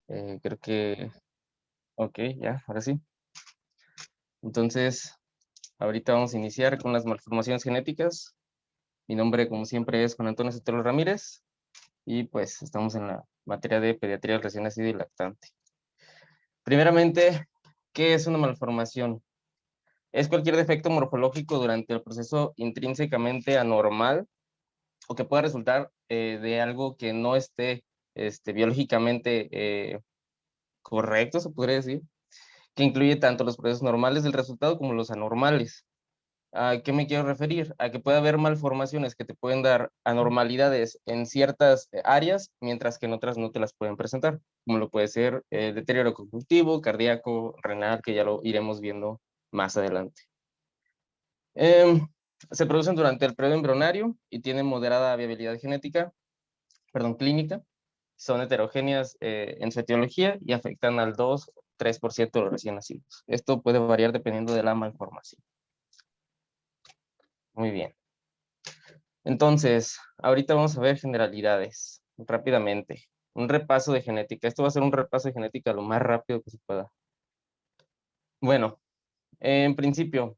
Creo que, ok, ya, ahora sí. Entonces, ahorita vamos a iniciar con las malformaciones genéticas. Mi nombre, como siempre, es Juan Antonio Sotelo Ramírez y pues estamos en la materia de pediatría del recién nacido y lactante. Primeramente, ¿qué es una malformación? Es cualquier defecto morfológico durante el proceso intrínsecamente anormal o que pueda resultar de algo que no esté biológicamente correcto, se podría decir, que incluye tanto los procesos normales del resultado como los anormales. ¿A qué me quiero referir? A que puede haber malformaciones que te pueden dar anormalidades en ciertas áreas, mientras que en otras no te las pueden presentar, como lo puede ser deterioro cognitivo, cardíaco, renal, que ya lo iremos viendo más adelante. Em, Se producen durante el periodo embrionario y tienen moderada viabilidad genética, perdón, clínica. Son heterogéneas en su etiología y afectan al 2-3% de los recién nacidos. Esto puede variar dependiendo de la malformación. Muy bien. Entonces, ahorita vamos a ver generalidades rápidamente. Un repaso de genética. Esto va a ser un repaso de genética lo más rápido que se pueda. Bueno, en principio,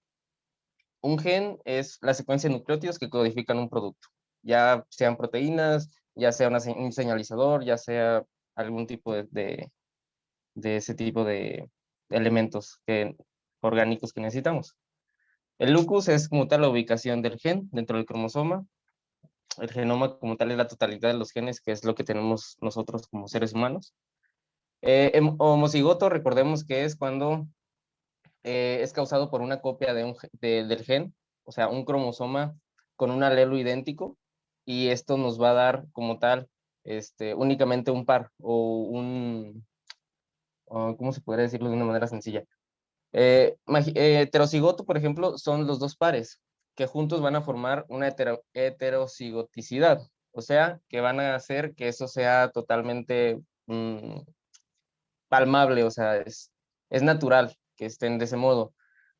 un gen es la secuencia de nucleótidos que codifican un producto, ya sean proteínas, ya sea un señalizador, ya sea algún tipo de ese tipo de elementos orgánicos que necesitamos. El locus es como tal la ubicación del gen dentro del cromosoma. El genoma como tal es la totalidad de los genes, que es lo que tenemos nosotros como seres humanos. Homocigoto, recordemos que es cuando es causado por una copia del gen, o sea, un cromosoma con un alelo idéntico, y esto nos va a dar como tal únicamente un par, ¿cómo se podría decirlo de una manera sencilla? Heterocigoto, por ejemplo, son los dos pares, que juntos van a formar una heterocigoticidad, o sea, que van a hacer que eso sea totalmente palmable, o sea, es natural que estén de ese modo.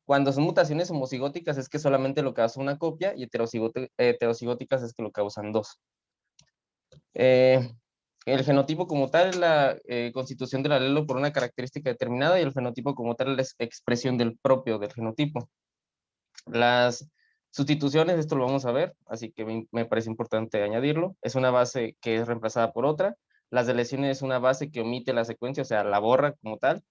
Cuando son mutaciones homocigóticas es que solamente lo causa una copia y heterocigóticas es que lo causan dos. Eh, el genotipo como tal es la constitución del alelo por una característica determinada y el fenotipo como tal es la expresión del propio del genotipo. Las sustituciones, esto lo vamos a ver, así que me parece importante añadirlo. Es una base que es reemplazada por otra. Las deleciones es una base que omite la secuencia, o sea, la borra como tal.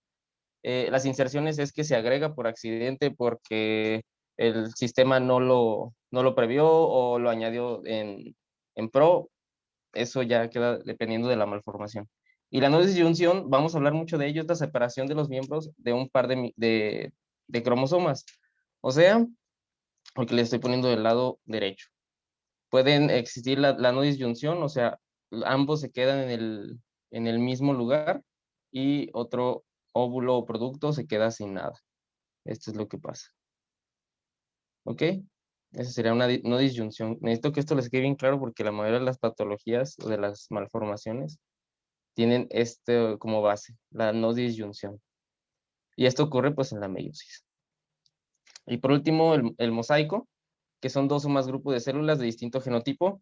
Las inserciones es que se agrega por accidente porque el sistema no lo previó o lo añadió en pro. Eso ya queda dependiendo de la malformación. Y la no disyunción, vamos a hablar mucho de ello, es la separación de los miembros de un par de cromosomas. O sea, porque le estoy poniendo del lado derecho. Pueden existir la no disyunción, o sea, ambos se quedan en el mismo lugar y otro óvulo o producto se queda sin nada. Esto es lo que pasa. ¿Ok? Esa sería una no disyunción. Necesito que esto les quede bien claro porque la mayoría de las patologías o de las malformaciones tienen este como base, la no disyunción. Y esto ocurre pues en la meiosis. Y por último, el mosaico, que son dos o más grupos de células de distinto genotipo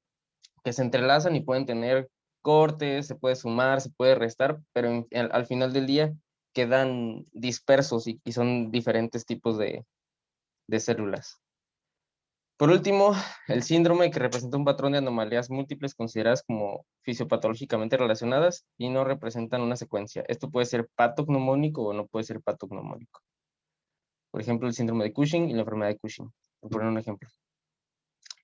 que se entrelazan y pueden tener cortes, se puede sumar, se puede restar, pero al final del día quedan dispersos y son diferentes tipos de células. Por último, el síndrome que representa un patrón de anomalías múltiples consideradas como fisiopatológicamente relacionadas y no representan una secuencia. Esto puede ser patognomónico o no puede ser patognomónico. Por ejemplo, el síndrome de Cushing y la enfermedad de Cushing, por poner un ejemplo.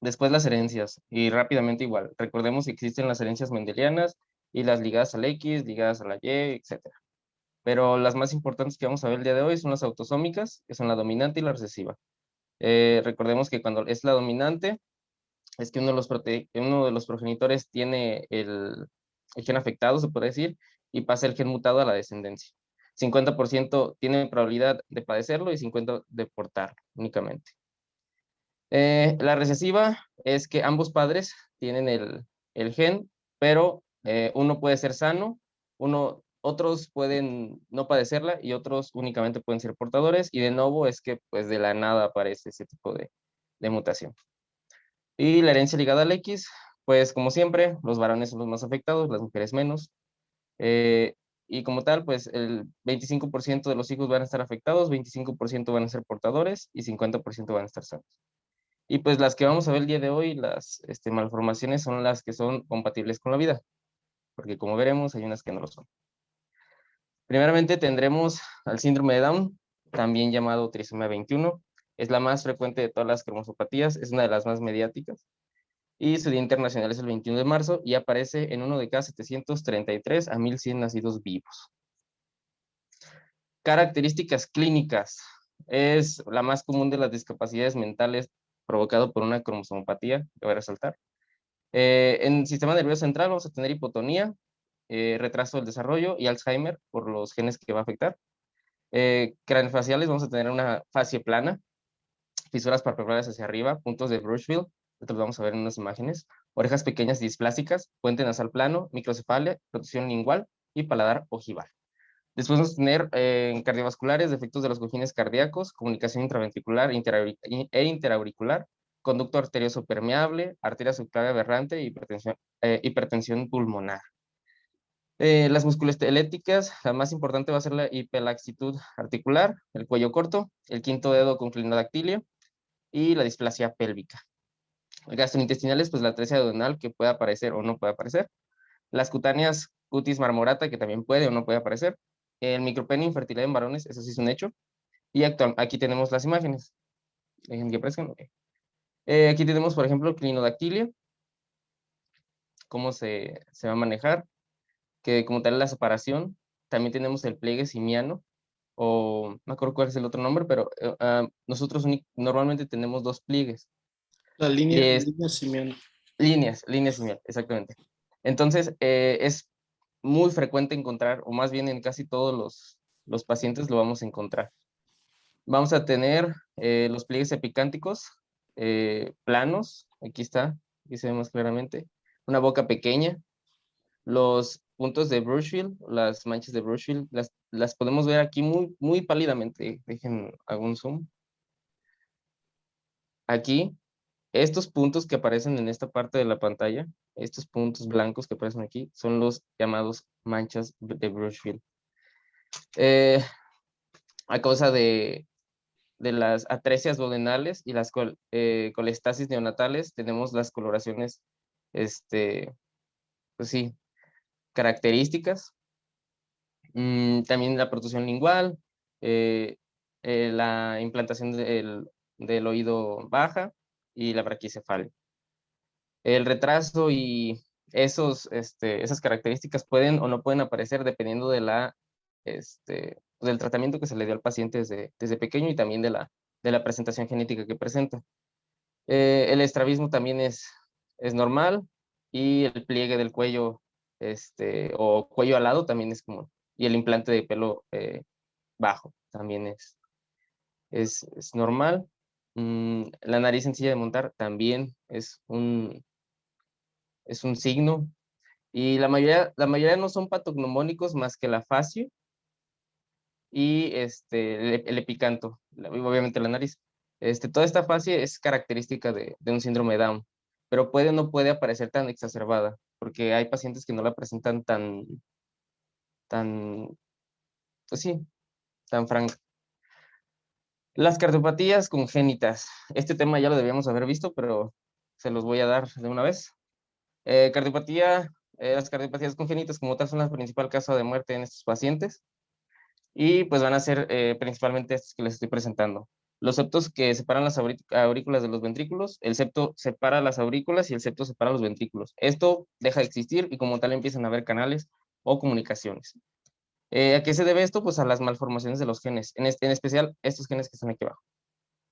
Después las herencias, y rápidamente igual. Recordemos que existen las herencias mendelianas y las ligadas al X, ligadas a la Y, etcétera. Pero las más importantes que vamos a ver el día de hoy son las autosómicas, que son la dominante y la recesiva. Recordemos que cuando es la dominante, es que uno de los progenitores tiene el gen afectado, se puede decir, y pasa el gen mutado a la descendencia. 50% tiene probabilidad de padecerlo y 50% de portarlo únicamente. La recesiva es que ambos padres tienen el gen, pero uno puede ser sano, otros pueden no padecerla y otros únicamente pueden ser portadores, y de nuevo es que pues de la nada aparece ese tipo de mutación. Y la herencia ligada al X, pues como siempre, los varones son los más afectados, las mujeres menos. Eh, y como tal, pues el 25% de los hijos van a estar afectados, 25% van a ser portadores y 50% van a estar sanos. Y pues las que vamos a ver el día de hoy, las malformaciones, son las que son compatibles con la vida, porque como veremos, hay unas que no lo son. Primeramente tendremos al síndrome de Down, también llamado trisomía 21. Es la más frecuente de todas las cromosopatías, es una de las más mediáticas. Y su Día Internacional es el 21 de marzo y aparece en uno de cada 733 a 1100 nacidos vivos. Características clínicas. Es la más común de las discapacidades mentales provocado por una cromosomopatía, que voy a resaltar. En el sistema nervioso central vamos a tener hipotonía, retraso del desarrollo y Alzheimer por los genes que va a afectar. Craneofaciales vamos a tener una facie plana, fisuras palpebrales hacia arriba, puntos de Brushfield, esto lo vamos a ver en unas imágenes, orejas pequeñas displásicas, puente nasal plano, microcefalia, protrusión lingual y paladar ojival. Después vamos a tener cardiovasculares, defectos de los cojines cardíacos, comunicación intraventricular e interauricular, conducto arterioso permeable, arteria subclavia aberrante y hipertensión pulmonar. Las musculoesqueléticas, la más importante va a ser la hiperlaxitud articular, el cuello corto, el quinto dedo con clinodactilio y la displasia pélvica. Gastrointestinales, pues la atresia duodenal, que puede aparecer o no puede aparecer. Las cutáneas, cutis marmorata, que también puede o no puede aparecer. El micropene, infertilidad en varones, eso sí es un hecho. Y aquí tenemos las imágenes. Dejen que aparezcan. Aquí tenemos, por ejemplo, clinodactilio, cómo se va a manejar, que como tal la separación. También tenemos el pliegue simiano, o no me acuerdo cuál es el otro nombre, pero nosotros normalmente tenemos dos pliegues. La Y línea, es línea simiana. líneas similar, exactamente. Entonces, es muy frecuente encontrar, o más bien en casi todos los pacientes lo vamos a encontrar. Vamos a tener los pliegues epicánticos planos, aquí está, aquí se ve más claramente, una boca pequeña, los puntos de Brushfield, las manchas de Brushfield, las podemos ver aquí muy, muy pálidamente. Dejen algún zoom. Aquí, estos puntos que aparecen en esta parte de la pantalla, estos puntos blancos que aparecen aquí, son los llamados manchas de Brushfield. A causa de las atresias duodenales y las colestasis neonatales, tenemos las coloraciones, pues sí, características. También la protrusión lingual, la implantación del oído baja y la braquicefalia. El retraso y esas características pueden o no pueden aparecer dependiendo de del tratamiento que se le dio al paciente desde pequeño y también de la presentación genética que presenta. El estrabismo también es normal y el pliegue del cuello o cuello alado también es común. Y el implante de pelo bajo también es normal. La nariz sencilla de montar también es un signo. Y la mayoría no son patognomónicos más que la facie y el epicanto, obviamente la nariz. Toda esta fase es característica de un síndrome de Down, pero puede o no puede aparecer tan exacerbada, porque hay pacientes que no la presentan tan, pues sí, tan franca. Las cardiopatías congénitas. Este tema ya lo debíamos haber visto, pero se los voy a dar de una vez. Las cardiopatías congénitas como tal son la principal causa de muerte en estos pacientes. Y pues van a ser principalmente estos que les estoy presentando. Los septos que separan las aurículas de los ventrículos, el septo separa las aurículas y el septo separa los ventrículos. Esto deja de existir y como tal empiezan a haber canales o comunicaciones. ¿A qué se debe esto? Pues a las malformaciones de los genes, en especial estos genes que están aquí abajo.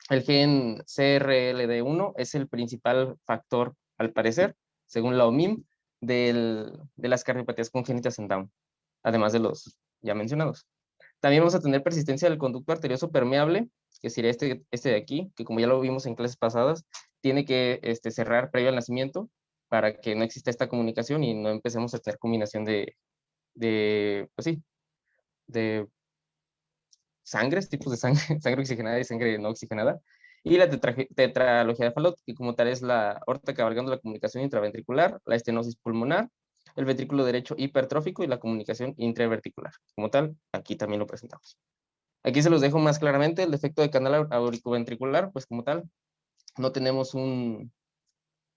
El gen CRLD1 es el principal factor, al parecer, según la OMIM, de las cardiopatías congénitas en Down, además de los ya mencionados. También vamos a tener persistencia del conducto arterioso permeable, que sería este de aquí, que como ya lo vimos en clases pasadas, tiene que cerrar previo al nacimiento para que no exista esta comunicación y no empecemos a tener combinación pues sí, de sangres, tipos de sangre, sangre oxigenada y sangre no oxigenada. Y la tetralogía de Fallot, que como tal es la aorta cabalgando la comunicación intraventricular, la estenosis pulmonar, el ventrículo derecho hipertrófico y la comunicación intraventricular. Como tal, aquí también lo presentamos. Aquí se los dejo más claramente, el defecto de canal auriculoventricular, pues como tal, no tenemos un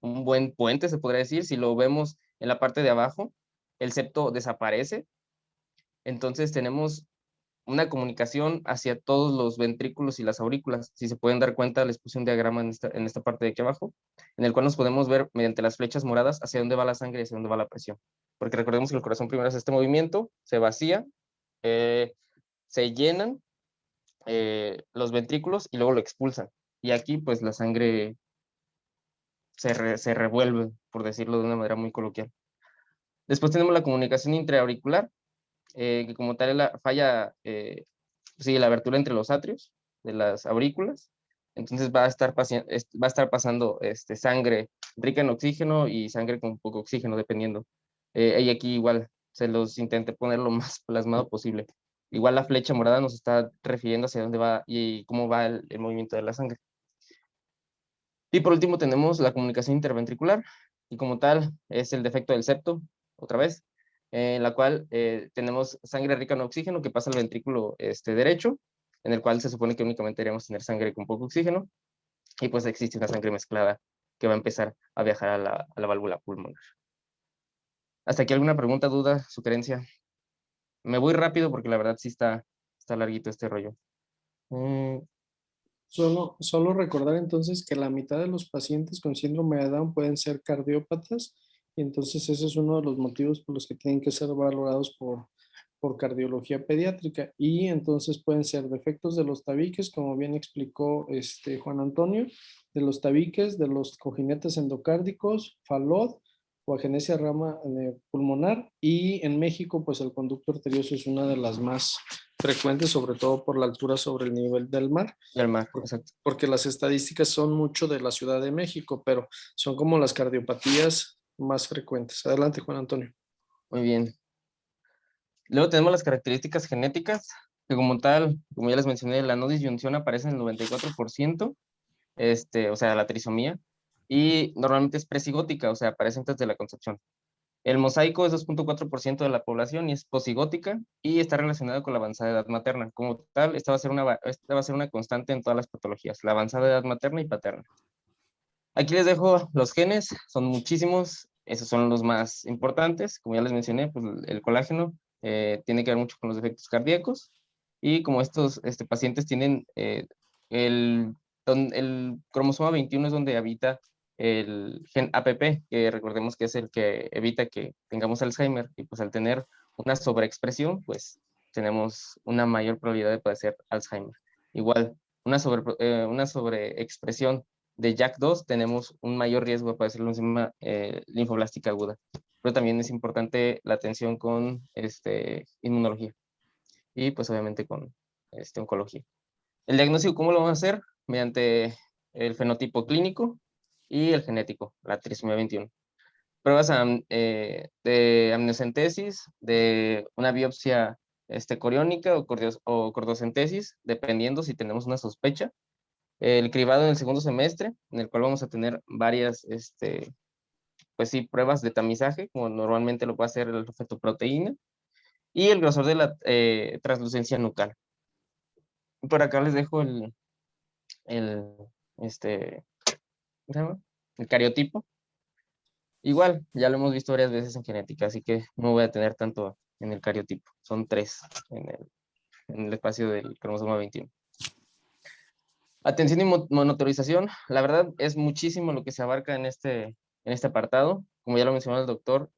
buen puente, se podría decir. Si lo vemos en la parte de abajo, el septo desaparece, entonces tenemos una comunicación hacia todos los ventrículos y las aurículas. Si se pueden dar cuenta, les puse un diagrama en esta parte de aquí abajo, en el cual nos podemos ver mediante las flechas moradas hacia dónde va la sangre y hacia dónde va la presión. Porque recordemos que el corazón primero hace este movimiento, se vacía, eh, se llenan los ventrículos y luego lo expulsan. Y aquí pues la sangre se revuelve, por decirlo de una manera muy coloquial. Después tenemos la comunicación intraauricular, que como tal es la falla, sigue la abertura entre los atrios de las aurículas. Entonces va a estar pasando sangre rica en oxígeno y sangre con poco oxígeno, dependiendo. Y aquí igual se los intenté poner lo más plasmado posible. Igual la flecha morada nos está refiriendo hacia dónde va y cómo va el movimiento de la sangre. Y por último tenemos la comunicación interventricular, y como tal es el defecto del septo, otra vez, en la cual tenemos sangre rica en oxígeno que pasa al ventrículo derecho, en el cual se supone que únicamente deberíamos tener sangre con poco oxígeno, y pues existe una sangre mezclada que va a empezar a viajar a la válvula pulmonar. ¿Hasta aquí alguna pregunta, duda, sugerencia? Me voy rápido porque la verdad sí está larguito este rollo. Solo recordar entonces que la mitad de los pacientes con síndrome de Down pueden ser cardiópatas y entonces ese es uno de los motivos por los que tienen que ser valorados por cardiología pediátrica y entonces pueden ser defectos de los tabiques, como bien explicó Juan Antonio, de los tabiques, de los cojinetes endocárdicos, FALOD o agenesia rama pulmonar y en México pues el conducto arterioso es una de las más frecuentes, sobre todo por la altura sobre el nivel del mar Y al mar, exacto. porque las estadísticas son mucho de la Ciudad de México, pero son como las cardiopatías más frecuentes. Adelante, Juan Antonio. Muy bien. Luego tenemos las características genéticas, que como tal, como ya les mencioné, la no disyunción aparece en el 94%, o sea, la trisomía, y normalmente es presigótica, o sea, aparece antes de la concepción. El mosaico es 2.4% de la población y es posigótica y está relacionada con la avanzada edad materna. Como tal, esta va a ser una constante en todas las patologías, la avanzada edad materna y paterna. Aquí les dejo los genes, son muchísimos, esos son los más importantes. Como ya les mencioné, pues el colágeno tiene que ver mucho con los defectos cardíacos y como estos pacientes tienen el cromosoma 21 es donde habita el gen APP, que recordemos que es el que evita que tengamos Alzheimer y pues al tener una sobreexpresión, pues tenemos una mayor probabilidad de padecer Alzheimer. Igual, una sobreexpresión de JAK2 tenemos un mayor riesgo de padecer leucemia linfoblástica aguda. Pero también es importante la atención con inmunología y pues obviamente con oncología. El diagnóstico, ¿cómo lo vamos a hacer? Mediante el fenotipo clínico y el genético, la trisomía 21. Pruebas de amniocentesis, de una biopsia coriónica o cordocentesis, dependiendo si tenemos una sospecha, el cribado en el segundo semestre, en el cual vamos a tener varias, pues sí, pruebas de tamizaje, como normalmente lo puede hacer el fetoproteína, y el grosor de la translucencia nucal. Por acá les dejo el, este, ¿cómo se llama? El cariotipo. Igual, ya lo hemos visto varias veces en genética, así que no voy a tener tanto en el cariotipo. Son 3 en el espacio del cromosoma 21. Atención y monitorización, la verdad es muchísimo lo que se abarca en este apartado. Como ya lo mencionó el doctor,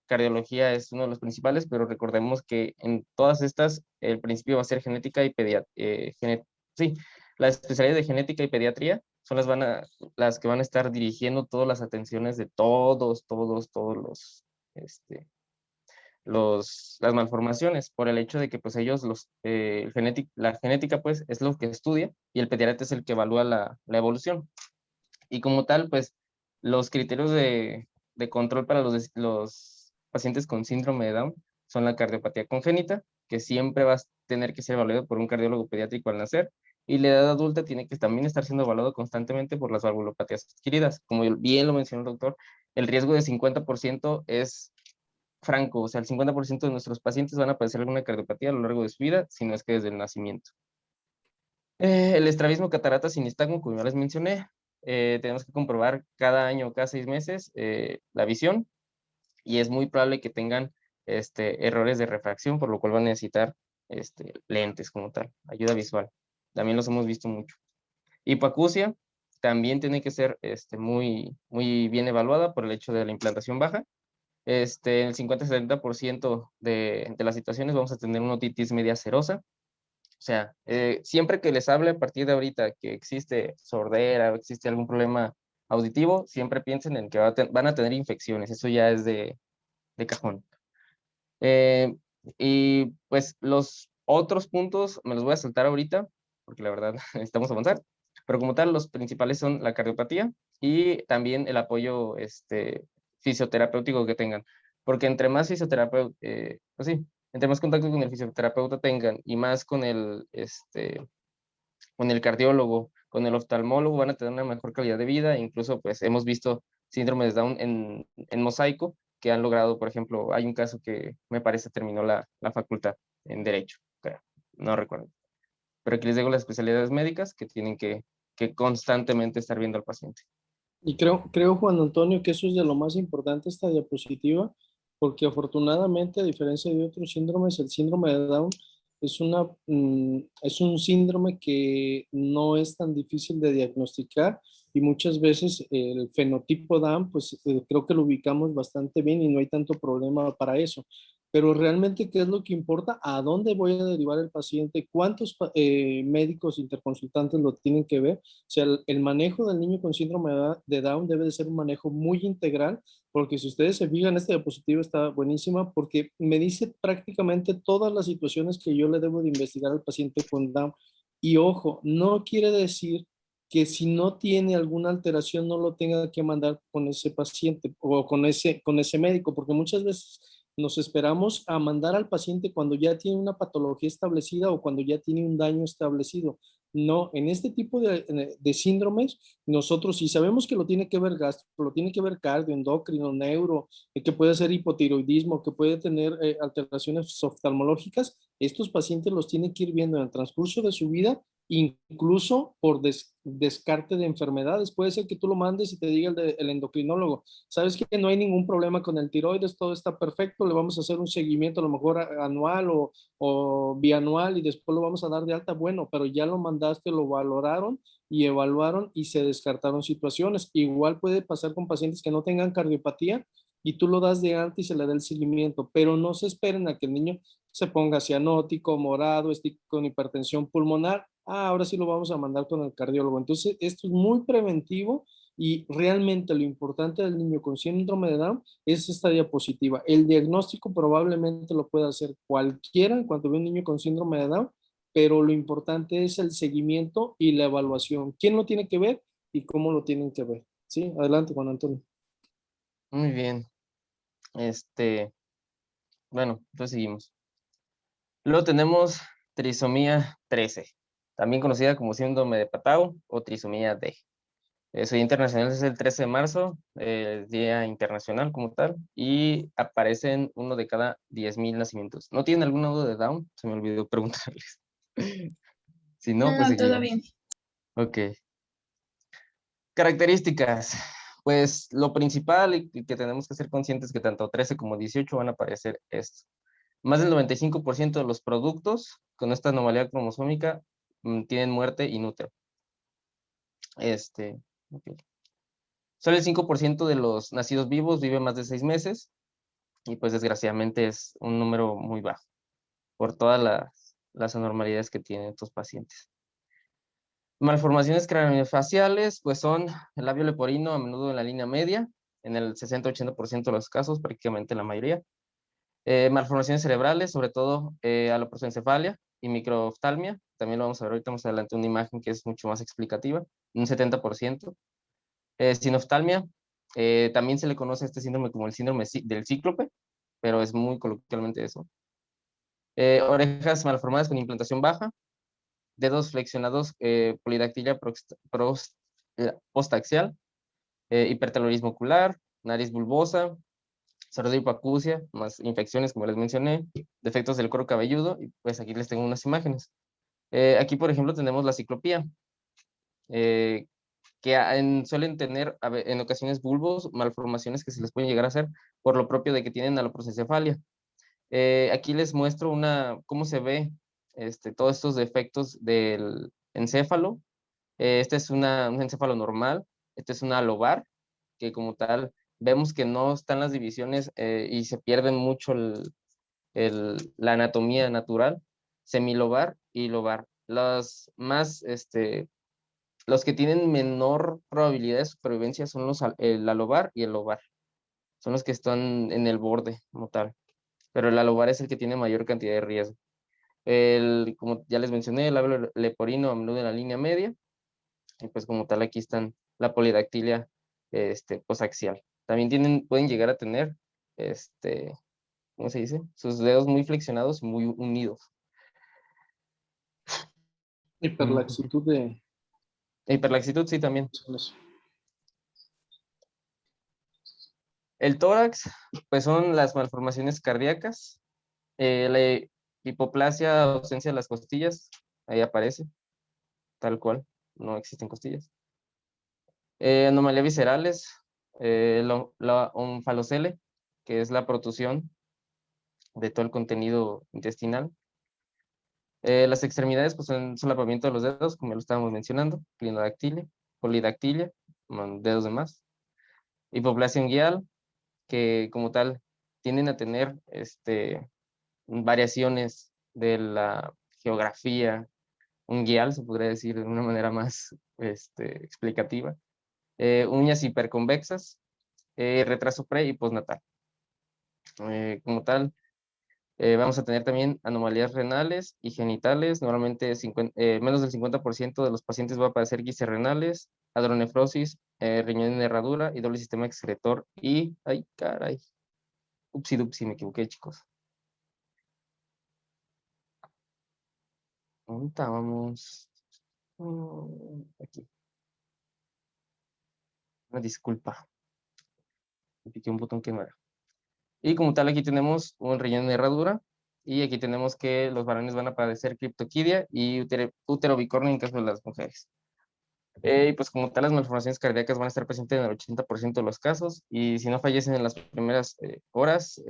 cardiología es uno de los principales, pero recordemos que en todas estas el principio va a ser genética y pediatría. Sí, la especialidad de genética y pediatría son las que van a estar dirigiendo todas las atenciones de todos este, las malformaciones, por el hecho de que pues ellos, la genética pues es lo que estudia y el pediatra es el que evalúa la evolución. Y como tal, pues los criterios de control para los pacientes con síndrome de Down son la cardiopatía congénita, que siempre va a tener que ser evaluado por un cardiólogo pediátrico al nacer, y la edad adulta tiene que también estar siendo evaluado constantemente por las valvulopatías adquiridas. Como bien lo mencionó el doctor, el riesgo de 50% es franco, o sea, el 50% de nuestros pacientes van a padecer alguna cardiopatía a lo largo de su vida, si no es que desde el nacimiento. El estrabismo, cataratas y nistagmo, como ya les mencioné, tenemos que comprobar cada año o cada 6 meses la visión, y es muy probable que tengan errores de refracción, por lo cual van a necesitar lentes como tal, ayuda visual. También los hemos visto mucho. Hipoacusia también tiene que ser muy, muy bien evaluada por el hecho de la implantación baja. El 50-70% de las situaciones vamos a tener una otitis media serosa. O sea, siempre que les hable a partir de ahorita que existe sordera o existe algún problema auditivo, siempre piensen en que van a tener infecciones. Eso ya es de cajón. Eh, y pues los otros puntos me los voy a saltar ahorita, porque la verdad necesitamos avanzar. Pero como tal, los principales son la cardiopatía y también el apoyo fisioterapéutico que tengan. Porque entre más fisioterapeuta, pues sí, entre más contacto con el fisioterapeuta tengan y más con el cardiólogo, con el oftalmólogo, van a tener una mejor calidad de vida. Incluso, pues, hemos visto síndrome de Down en mosaico, que han logrado, por ejemplo, hay un caso que me parece terminó la facultad en Derecho, creo, no recuerdo. Pero aquí les digo las especialidades médicas que tienen que constantemente estar viendo al paciente. Y creo, Juan Antonio, que eso es de lo más importante esta diapositiva, porque afortunadamente, a diferencia de otros síndromes, el síndrome de Down es un síndrome que no es tan difícil de diagnosticar y muchas veces el fenotipo Down, pues creo que lo ubicamos bastante bien y no hay tanto problema para eso. Pero realmente, ¿qué es lo que importa? ¿A dónde voy a derivar el paciente? ¿Cuántos médicos interconsultantes lo tienen que ver? O sea, el manejo del niño con síndrome de Down debe de ser un manejo muy integral, porque si ustedes se fijan, esta diapositiva está buenísima porque me dice prácticamente todas las situaciones que yo le debo de investigar al paciente con Down. Y ojo, no quiere decir que si no tiene alguna alteración no lo tenga que mandar con ese paciente o con ese médico, porque muchas veces nos esperamos a mandar al paciente cuando ya tiene una patología establecida o cuando ya tiene un daño establecido. No, en este tipo de síndromes, nosotros si sabemos que lo tiene que ver gastro, lo tiene que ver cardio, endocrino, neuro, que puede ser hipotiroidismo, que puede tener alteraciones oftalmológicas, estos pacientes los tiene que ir viendo en el transcurso de su vida, incluso por descarte de enfermedades. Puede ser que tú lo mandes y te diga el endocrinólogo, sabes que no hay ningún problema con el tiroides, todo está perfecto, le vamos a hacer un seguimiento a lo mejor anual o bianual y después lo vamos a dar de alta, bueno, pero ya lo mandaste, lo valoraron y evaluaron y se descartaron situaciones. Igual puede pasar con pacientes que no tengan cardiopatía y tú lo das de alta y se le da el seguimiento, pero no se esperen a que el niño se ponga cianótico, morado, esté con hipertensión pulmonar. Ahora sí lo vamos a mandar con el cardiólogo. Entonces, esto es muy preventivo y realmente lo importante del niño con síndrome de Down es esta diapositiva. El diagnóstico probablemente lo pueda hacer cualquiera en cuanto ve un niño con síndrome de Down, pero lo importante es el seguimiento y la evaluación. ¿Quién lo tiene que ver y cómo lo tienen que ver? Sí, adelante, Juan Antonio. Muy bien. Bueno, entonces seguimos. Luego tenemos trisomía 13, también conocida como síndrome de Patau o trisomía D. Su día internacional es el 13 de marzo, el día internacional como tal, y aparecen uno de cada 10,000 nacimientos. ¿No tienen algún nodo de Down? Se me olvidó preguntarles. Si no, pues No, todo seguimos. bien. Ok. Características. Pues lo principal y que tenemos que ser conscientes es que tanto 13 como 18 van a aparecer esto. Más del 95% de los productos con esta anomalía cromosómica tienen muerte in útero. Ok. Solo el 5% de los nacidos vivos vive más de 6 meses y pues desgraciadamente es un número muy bajo por todas las anormalidades que tienen estos pacientes. Malformaciones craneofaciales pues son el labio leporino a menudo en la línea media, en el 60-80% de los casos, prácticamente la mayoría. Malformaciones cerebrales, sobre todo aloprosencefalia y microoftalmia. También lo vamos a ver ahorita más adelante una imagen que es mucho más explicativa, un 70%. Sinoftalmia, también se le conoce a este síndrome como el síndrome del cíclope, pero es muy coloquialmente eso. Orejas malformadas con implantación baja, dedos flexionados, polidactilia postaxial, hipertelorismo ocular, nariz bulbosa, desarrollo de hipoacusia, más infecciones, como les mencioné, defectos del cuero cabelludo, y pues aquí les tengo unas imágenes. Aquí, por ejemplo, tenemos la ciclopía, que suelen tener en ocasiones bulbos, malformaciones que se les pueden llegar a hacer por lo propio de que tienen aloprosencefalia. Aquí les muestro cómo se ve todos estos defectos del encéfalo. Este es un encéfalo normal, este es una lobar, que como tal vemos que no están las divisiones y se pierden mucho la anatomía natural, semilobar y lobar. Los que tienen menor probabilidad de supervivencia son el alobar y el lobar. Son los que están en el borde como tal. Pero el alobar es el que tiene mayor cantidad de riesgo. Como ya les mencioné, el labio leporino a menudo en la línea media. Y pues como tal aquí están la polidactilia posaxial. También pueden llegar a tener, ¿cómo se dice? Sus dedos muy flexionados, muy unidos. Hiperlaxitud de... Hiperlaxitud, sí, también. El tórax, pues son las malformaciones cardíacas. La hipoplasia, ausencia de las costillas, ahí aparece, tal cual, no existen costillas. Anomalías viscerales, la onfalocele, que es la protrusión de todo el contenido intestinal. Las extremidades, pues son solapamiento de los dedos, como ya lo estábamos mencionando, clinodactilia, polidactilia, con dedos de más. Hipoplasia unguial, que como tal tienden a tener variaciones de la geografía unguial, se podría decir de una manera más explicativa. Uñas hiperconvexas, retraso pre y postnatal. Como tal, vamos a tener también anomalías renales y genitales. Normalmente menos del 50% de los pacientes va a padecer guises renales, adronefrosis, riñón en herradura y doble sistema excretor. Y, ay, caray, upsi, me equivoqué, chicos. ¿Dónde estábamos? Aquí. Una disculpa. Me piqué un botón que no era. Y como tal, aquí tenemos un riñón de herradura. Y aquí tenemos que los varones van a padecer criptoquidia y útero bicornio en caso de las mujeres. Y pues como tal, las malformaciones cardíacas van a estar presentes en el 80% de los casos. Y si no fallecen en las primeras horas,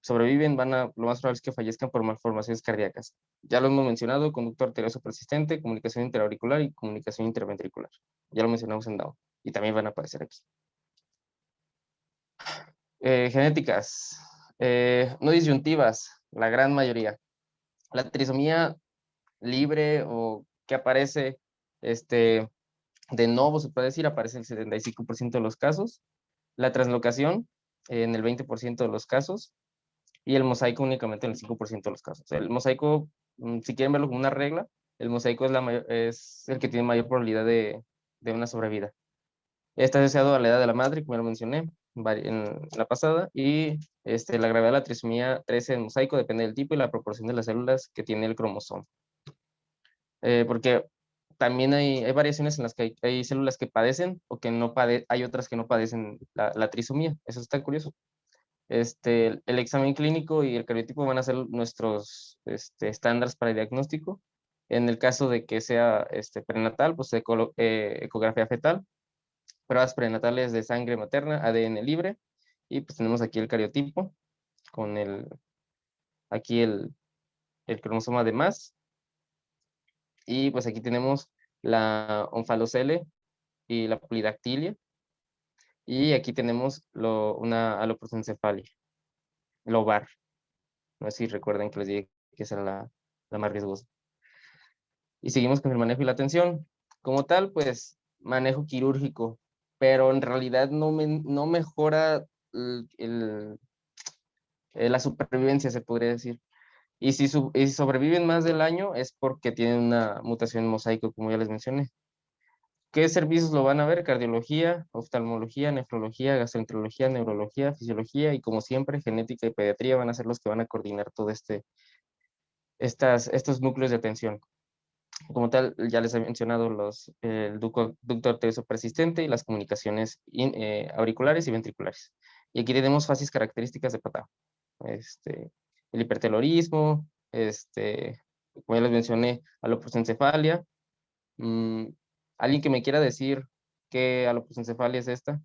sobreviven, lo más probable es que fallezcan por malformaciones cardíacas. Ya lo hemos mencionado, conducto arterioso persistente, comunicación interauricular y comunicación interventricular. Ya lo mencionamos en Down. Y también van a aparecer aquí. Genéticas, no disyuntivas, la gran mayoría. La trisomía libre o que aparece de novo, se puede decir, aparece en el 75% de los casos. La translocación en el 20% de los casos. Y el mosaico únicamente en el 5% de los casos. El mosaico, si quieren verlo como una regla, el mosaico es el que tiene mayor probabilidad de una sobrevida. Está asociado a la edad de la madre, como ya lo mencioné en la pasada, y la gravedad de la trisomía 13 en mosaico depende del tipo y la proporción de las células que tiene el cromosoma. Porque también hay variaciones en las que hay células que padecen o que no hay otras que no padecen la trisomía. Eso está curioso. El examen clínico y el cariotipo van a ser nuestros estándares para el diagnóstico. En el caso de que sea prenatal, pues ecografía fetal, pruebas prenatales de sangre materna, ADN libre, y pues tenemos aquí el cariotipo con aquí el cromosoma de más, y pues aquí tenemos la onfalocele y la polidactilia, y aquí tenemos una aloprosencefalia, lobar. No sé si recuerden que les dije que esa era la más riesgosa. Y seguimos con el manejo y la atención. Como tal, pues manejo quirúrgico, pero en realidad no mejora la supervivencia, se podría decir. Y si sobreviven más del año es porque tienen una mutación en mosaico, como ya les mencioné. ¿Qué servicios lo van a ver? Cardiología, oftalmología, nefrología, gastroenterología, neurología, fisiología y como siempre, genética y pediatría van a ser los que van a coordinar todo estos núcleos de atención. Como tal, ya les he mencionado el ducto arterioso persistente y las comunicaciones auriculares y ventriculares. Y aquí tenemos fases características de pata. El hipertelorismo, como ya les mencioné, aloprosencefalia. ¿Alguien que me quiera decir qué aloprosencefalia es esta?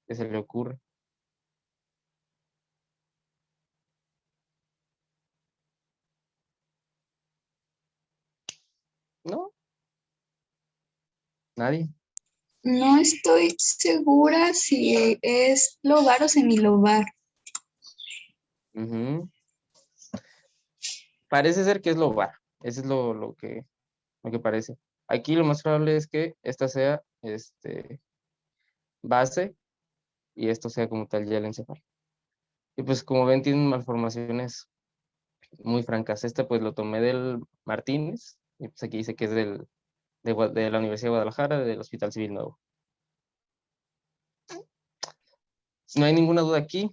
¿Qué se le ocurre? ¿No? ¿Nadie? No estoy segura si es lobar o semilobar. Ujú. Parece ser que es lobar. Eso es lo que parece. Aquí lo más probable es que esta sea base y esto sea como tal ya el encefalo. Y pues como ven, tienen malformaciones muy francas. Este pues lo tomé del Martínez, y pues aquí dice que es de la Universidad de Guadalajara, del Hospital Civil Nuevo. No hay ninguna duda aquí.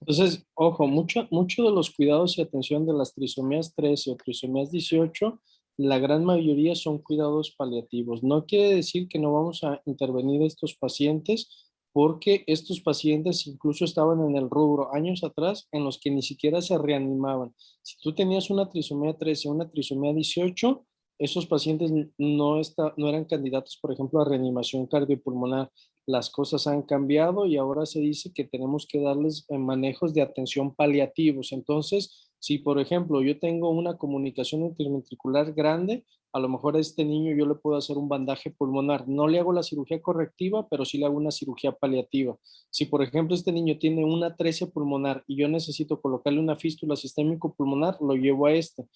Entonces, ojo, mucho de los cuidados y atención de las trisomías 13 o trisomías 18, la gran mayoría son cuidados paliativos. No quiere decir que no vamos a intervenir estos pacientes, porque estos pacientes incluso estaban en el rubro años atrás en los que ni siquiera se reanimaban. Si tú tenías una trisomía 13 o una trisomía 18, esos pacientes no eran candidatos, por ejemplo, a reanimación cardiopulmonar. Las cosas han cambiado y ahora se dice que tenemos que darles manejos de atención paliativos. Entonces, si por ejemplo yo tengo una comunicación interventricular grande, a lo mejor a este niño yo le puedo hacer un bandaje pulmonar. No le hago la cirugía correctiva, pero sí le hago una cirugía paliativa. Si por ejemplo este niño tiene una atresia pulmonar y yo necesito colocarle una fístula sistémico pulmonar, lo llevo a este.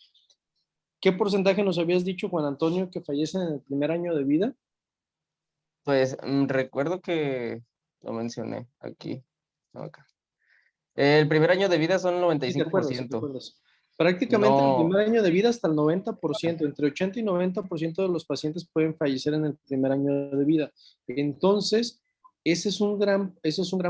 ¿Qué porcentaje nos habías dicho, Juan Antonio, que fallecen en el primer año de vida? Pues recuerdo que lo mencioné aquí. No, acá. El primer año de vida son Si te acuerdas, si te 95%. acuerdas. Prácticamente el No, primer año de vida hasta el 90%, entre 80 y 90% de los pacientes pueden fallecer en el primer año de vida. Entonces, ese es un gran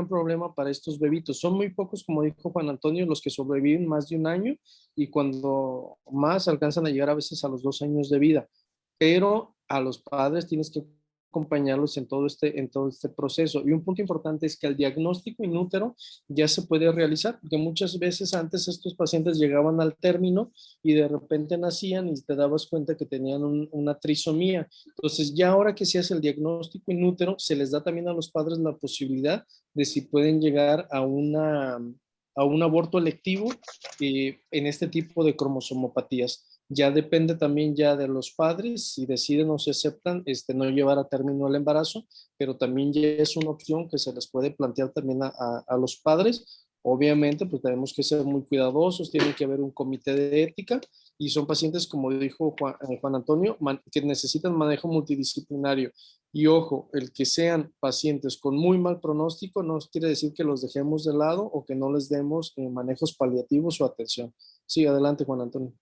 problema para estos bebitos. Son muy pocos, como dijo Juan Antonio, los que sobreviven más de un año y cuando más alcanzan a llegar a veces a los 2 años de vida. Pero a los padres tienes que acompañarlos en todo este proceso. Y un punto importante es que el diagnóstico in útero ya se puede realizar, porque muchas veces antes estos pacientes llegaban al término y de repente nacían y te dabas cuenta que tenían una trisomía. Entonces, ya ahora que se hace el diagnóstico in útero, se les da también a los padres la posibilidad de si pueden llegar a un aborto electivo en este tipo de cromosomopatías. Ya depende también ya de los padres si deciden o se aceptan no llevar a término el embarazo, pero también ya es una opción que se les puede plantear también a los padres. Obviamente, pues tenemos que ser muy cuidadosos, tiene que haber un comité de ética y son pacientes, como dijo Juan Antonio, que necesitan manejo multidisciplinario. Y ojo, el que sean pacientes con muy mal pronóstico no quiere decir que los dejemos de lado o que no les demos manejos paliativos o atención. Sí, adelante, Juan Antonio.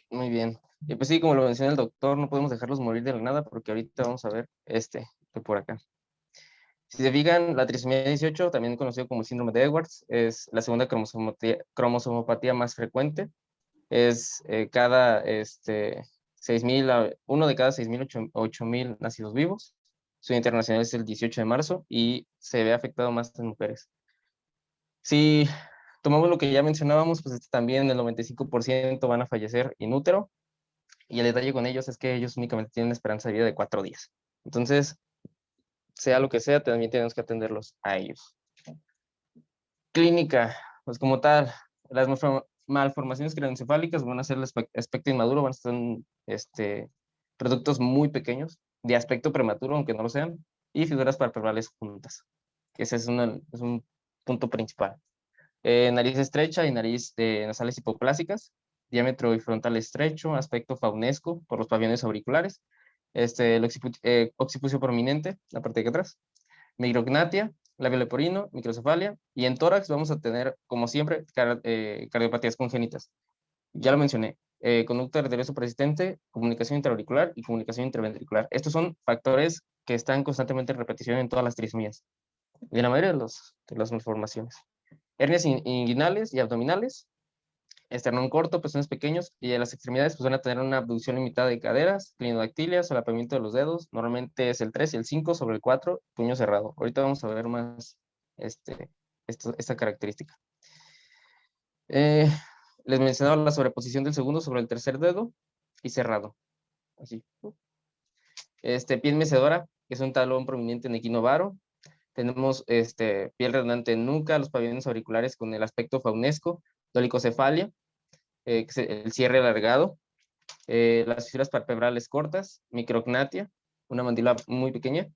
muy bien. Y pues sí, como lo menciona el doctor, no podemos dejarlos morir de la nada porque ahorita vamos a ver de por acá. Si se fijan, la trisomía 18, también conocido como síndrome de Edwards, es la segunda cromosomopatía más frecuente. Es uno de cada 6,000, 8,000 nacidos vivos. Su día internacional es el 18 de marzo y se ve afectado más en mujeres. Si tomamos lo que ya mencionábamos, pues también el 95% van a fallecer in útero. Y el detalle con ellos es que ellos únicamente tienen esperanza de vida de 4 días. Entonces, sea lo que sea, también tenemos que atenderlos a ellos. Clínica, pues como tal, las malformaciones craneoencefálicas van a ser el aspecto inmaduro, van a ser productos muy pequeños, de aspecto prematuro, aunque no lo sean, y figuras palpebrales juntas. Ese es un punto principal. Nariz estrecha y nariz nasales hipoplásicas, diámetro y frontal estrecho, aspecto faunesco por los pabellones auriculares, el occipucio prominente, la parte de atrás, micrognatia, labio leporino, microcefalia, y en tórax vamos a tener, como siempre, cardiopatías congénitas. Ya lo mencioné, conducto arterioso persistente, comunicación intraauricular y comunicación interventricular. Estos son factores que están constantemente en repetición en todas las trisomías y en la mayoría de las malformaciones. Hernias inguinales y abdominales, Esternón corto, pezones pequeños, y en las extremidades pues van a tener una abducción limitada de caderas, clinodactilia, solapamiento de los dedos, normalmente es el 3 y el 5 sobre el 4, puño cerrado. Ahorita vamos a ver más esta característica. Eh, Les mencionaba la sobreposición del segundo sobre el tercer dedo y cerrado. Así. Piel mecedora, que es un talón prominente en equinovaro. Tenemos piel redundante en nuca, los pabellones auriculares con el aspecto faunesco, dolicocefalia, que es el cierre alargado, las fisuras palpebrales cortas, micrognatia, una mandíbula muy pequeña.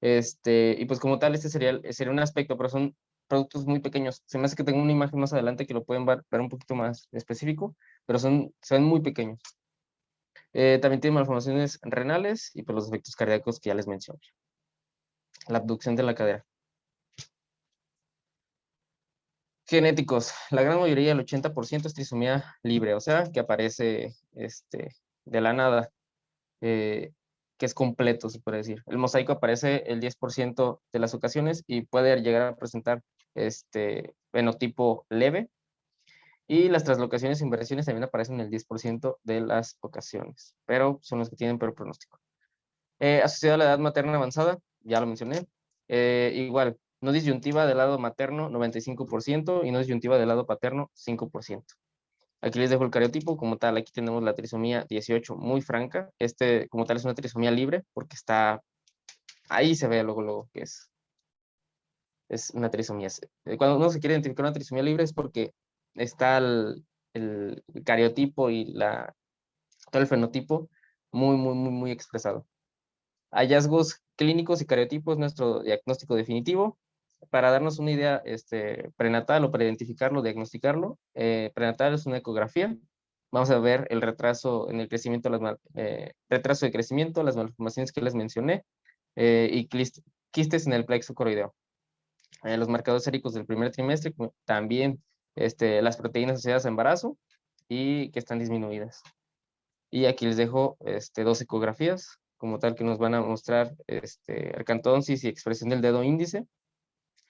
Y pues como tal, sería un aspecto, pero son productos muy pequeños. Se me hace que tengo una imagen más adelante que lo pueden ver un poquito más específico, pero se ven muy pequeños. También tiene malformaciones renales y pues los efectos cardíacos que ya les mencioné. La abducción de la cadera. Genéticos. La gran mayoría, el 80% es trisomía libre, o sea, que aparece de la nada, que es completo, se puede decir. El mosaico aparece el 10% de las ocasiones y puede llegar a presentar fenotipo leve. Y las translocaciones e inversiones también aparecen en el 10% de las ocasiones, pero son los que tienen peor pronóstico. Asociado a la edad materna avanzada, ya lo mencioné. Igual, no disyuntiva del lado materno, 95%, y no disyuntiva del lado paterno, 5%. Aquí les dejo el cariotipo, como tal, aquí tenemos la trisomía 18 muy franca. Como tal, es una trisomía libre, porque está, ahí se ve luego que es una trisomía. Cuando uno se quiere identificar una trisomía libre es porque está el cariotipo y todo el fenotipo muy expresado. Hallazgos clínicos y cariotipos, nuestro diagnóstico definitivo. Para darnos una idea prenatal o para identificarlo, diagnosticarlo, prenatal es una ecografía. Vamos a ver el retraso en el crecimiento, retraso de crecimiento, las malformaciones que les mencioné, y quistes en el plexo coroideo. Los marcadores séricos del primer trimestre, también las proteínas asociadas a embarazo y que están disminuidas. Y aquí les dejo 2 ecografías, como tal, que nos van a mostrar arcantonsis y expresión del dedo índice,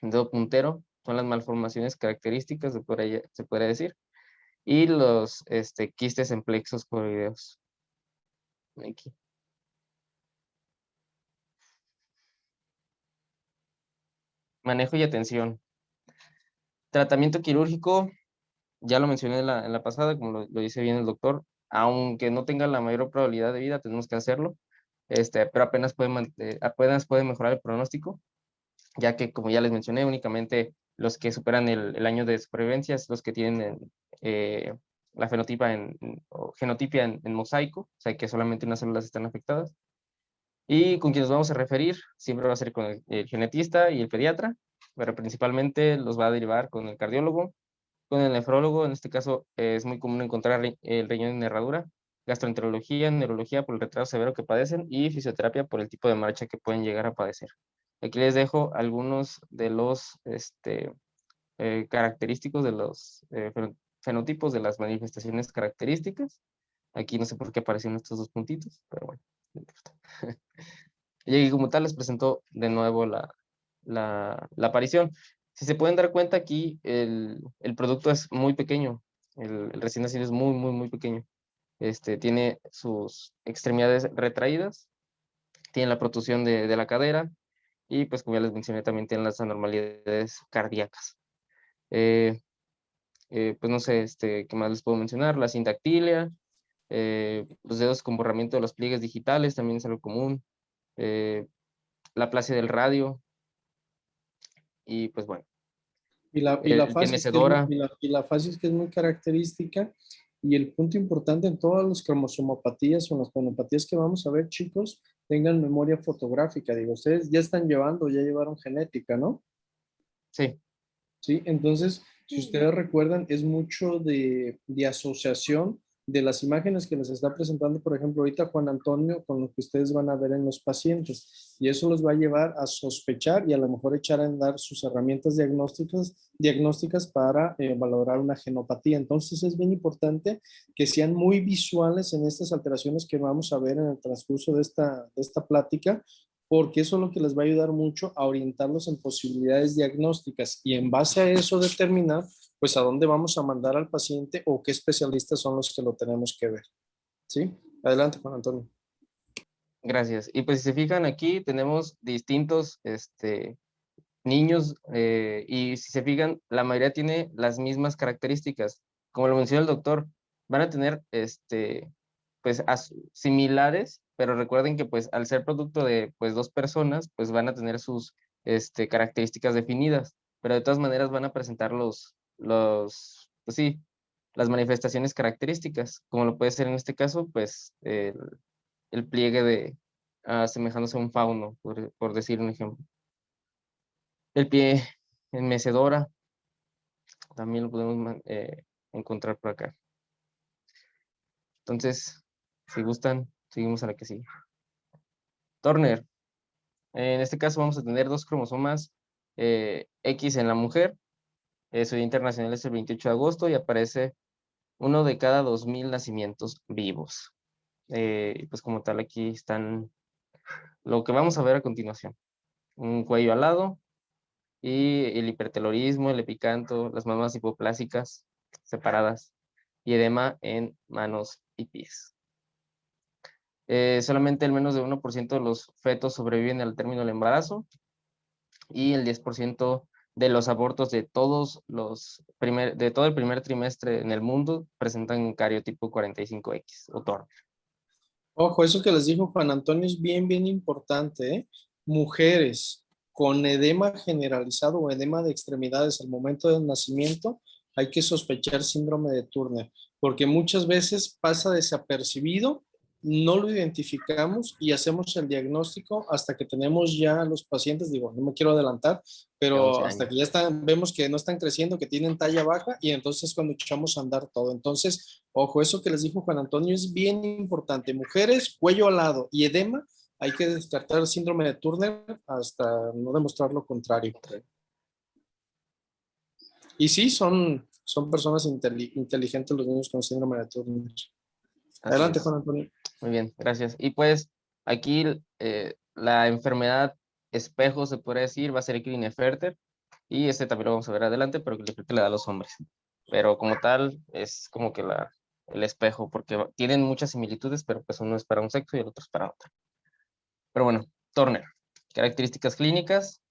el dedo puntero, son las malformaciones características, se podría decir, y los quistes en plexos coroideos. Aquí. Manejo y atención. Tratamiento quirúrgico, ya lo mencioné en la pasada, como lo dice bien el doctor, aunque no tenga la mayor probabilidad de vida, tenemos que hacerlo, pero apenas puede mejorar el pronóstico, ya que, como ya les mencioné, únicamente los que superan el año de supervivencia es los que tienen la o genotipia en mosaico, o sea, que solamente unas células están afectadas. Y con quien nos vamos a referir siempre va a ser con el genetista y el pediatra, pero principalmente los va a derivar con el cardiólogo, con el nefrólogo. En este caso es muy común encontrar el riñón en herradura, gastroenterología, neurología por el retraso severo que padecen y fisioterapia por el tipo de marcha que pueden llegar a padecer. Aquí les dejo algunos de los característicos de los fenotipos de las manifestaciones características. Aquí no sé por qué aparecieron estos 2 puntitos, pero bueno, no importa. Y como tal les presento de nuevo la aparición. Si se pueden dar cuenta aquí, el producto es muy pequeño, el recién nacido es muy pequeño. Tiene sus extremidades retraídas, tiene la protusión de la cadera, y pues como ya les mencioné, también tienen las anormalidades cardíacas. Pues no sé, ¿qué más les puedo mencionar? La sindactilia, los dedos con borramiento de los pliegues digitales, también es algo común. La aplasia del radio, y pues bueno, La piel fases que es mecedora. la fases que es muy característica, y el punto importante en todas las cromosomopatías o las cromopatías que vamos a ver, chicos, tengan memoria fotográfica. Digo, ustedes ya están llevando, ya llevaron genética, ¿no? Sí, Sí, entonces, si ustedes recuerdan, es mucho de asociación de las imágenes que les está presentando, por ejemplo, ahorita Juan Antonio, con lo que ustedes van a ver en los pacientes. Y eso los va a llevar a sospechar y a lo mejor echar a andar sus herramientas diagnósticas para valorar una genopatía. Entonces, es bien importante que sean muy visuales en estas alteraciones que vamos a ver en el transcurso de esta plática, porque eso es lo que les va a ayudar mucho a orientarlos en posibilidades diagnósticas y en base a eso determinar pues a dónde vamos a mandar al paciente o qué especialistas son los que lo tenemos que ver. ¿Sí? Adelante, Juan Antonio. Gracias. Y pues si se fijan aquí tenemos distintos niños y si se fijan la mayoría tiene las mismas características. Como lo mencionó el doctor, van a tener pues similares, pero recuerden que pues al ser producto de pues dos personas, pues van a tener sus características definidas, pero de todas maneras van a presentar pues sí, las manifestaciones características, como lo puede ser en este caso, pues el pliegue asemejándose a un fauno, por decir un ejemplo. El pie en mecedora, también lo podemos encontrar por acá. Entonces, si gustan, seguimos a la que sigue. Turner. En este caso vamos a tener dos cromosomas X en la mujer. Su día internacional es el 28 de agosto y aparece uno de cada 2000 nacimientos vivos. Pues como tal aquí están lo que vamos a ver a continuación. Un cuello alado y el hipertelorismo, el epicanto, las mamas hipoplásicas separadas y edema en manos y pies. Solamente el menos de 1% de los fetos sobreviven al término del embarazo y el 10% de los abortos de todo el primer trimestre en el mundo presentan cariotipo 45X o TORN. Ojo, eso que les dijo Juan Antonio es bien, bien importante, ¿eh? Mujeres con edema generalizado o edema de extremidades al momento del nacimiento, hay que sospechar síndrome de Turner, porque muchas veces pasa desapercibido, no lo identificamos y hacemos el diagnóstico hasta que tenemos ya los pacientes, digo, no me quiero adelantar, De pero 11 hasta años. que ya están, vemos que no están creciendo, que tienen talla baja y entonces cuando echamos a andar todo. Entonces, ojo, eso que les dijo Juan Antonio es bien importante. Mujeres, cuello alado y edema, hay que descartar el síndrome de Turner hasta no demostrar lo contrario. Y sí, son personas inteligentes los niños con síndrome de Turner. Así Adelante, es. Juan Antonio. Muy bien, gracias. Y pues aquí la enfermedad espejo, se puede decir, va a ser Klinefelter. Y también lo vamos a ver adelante, pero Klinefelter le da a los hombres. Pero como tal, es como que el espejo, porque tienen muchas similitudes, pero pues uno es para un sexo y el otro es para otro. Pero bueno, Turner. Características clínicas,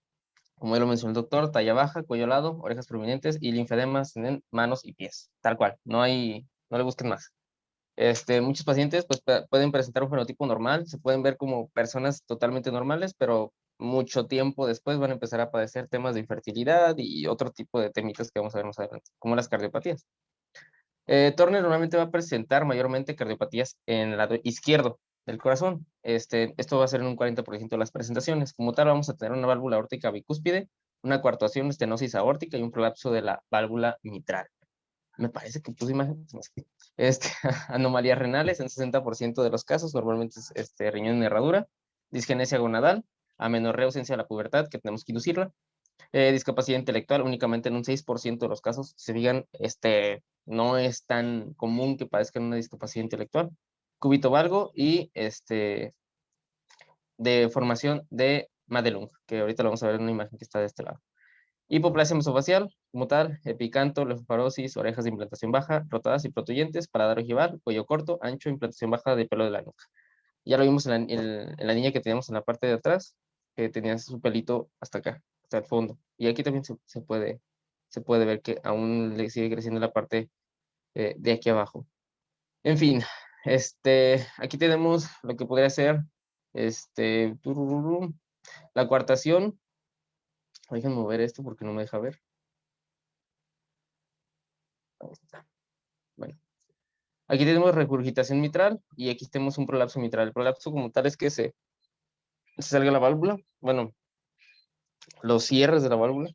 como ya lo mencionó el doctor, talla baja, cuello alado, orejas prominentes y linfedemas en manos y pies. Tal cual, no le busquen más. Muchos pacientes pues, pueden presentar un fenotipo normal, se pueden ver como personas totalmente normales, pero mucho tiempo después van a empezar a padecer temas de infertilidad y otro tipo de temitas que vamos a ver más adelante, como las cardiopatías. Turner normalmente va a presentar mayormente cardiopatías en el lado izquierdo del corazón. Esto va a ser en un 40% de las presentaciones. Como tal, vamos a tener una válvula aórtica bicúspide, una coartación, estenosis aórtica y un prolapso de la válvula mitral. Me parece que puse imágenes. Anomalías renales en 60% de los casos, normalmente es riñón en herradura, disgenesia gonadal, amenorrea, ausencia de la pubertad, que tenemos que inducirla, discapacidad intelectual únicamente en un 6% de los casos. Si se fijan, no es tan común que padezcan una discapacidad intelectual. Cúbito valgo y de formación de Madelung, que ahorita lo vamos a ver en una imagen que está de este lado. Hipoplasia mesofacial, como tal, epicanto, lefarosis, orejas de implantación baja, rotadas y protuyentes, paladar ojival, cuello corto, ancho, implantación baja de pelo de la nuca. Ya lo vimos en la niña que teníamos en la parte de atrás, que tenía su pelito hasta acá, hasta el fondo. Y aquí también se puede ver que aún le sigue creciendo la parte de aquí abajo. En fin, aquí tenemos lo que podría ser la coartación. Déjenme mover esto porque no me deja ver. Ahí está. Bueno, aquí tenemos regurgitación mitral y aquí tenemos un prolapso mitral. El prolapso como tal es que se salga la válvula, bueno, los cierres de la válvula.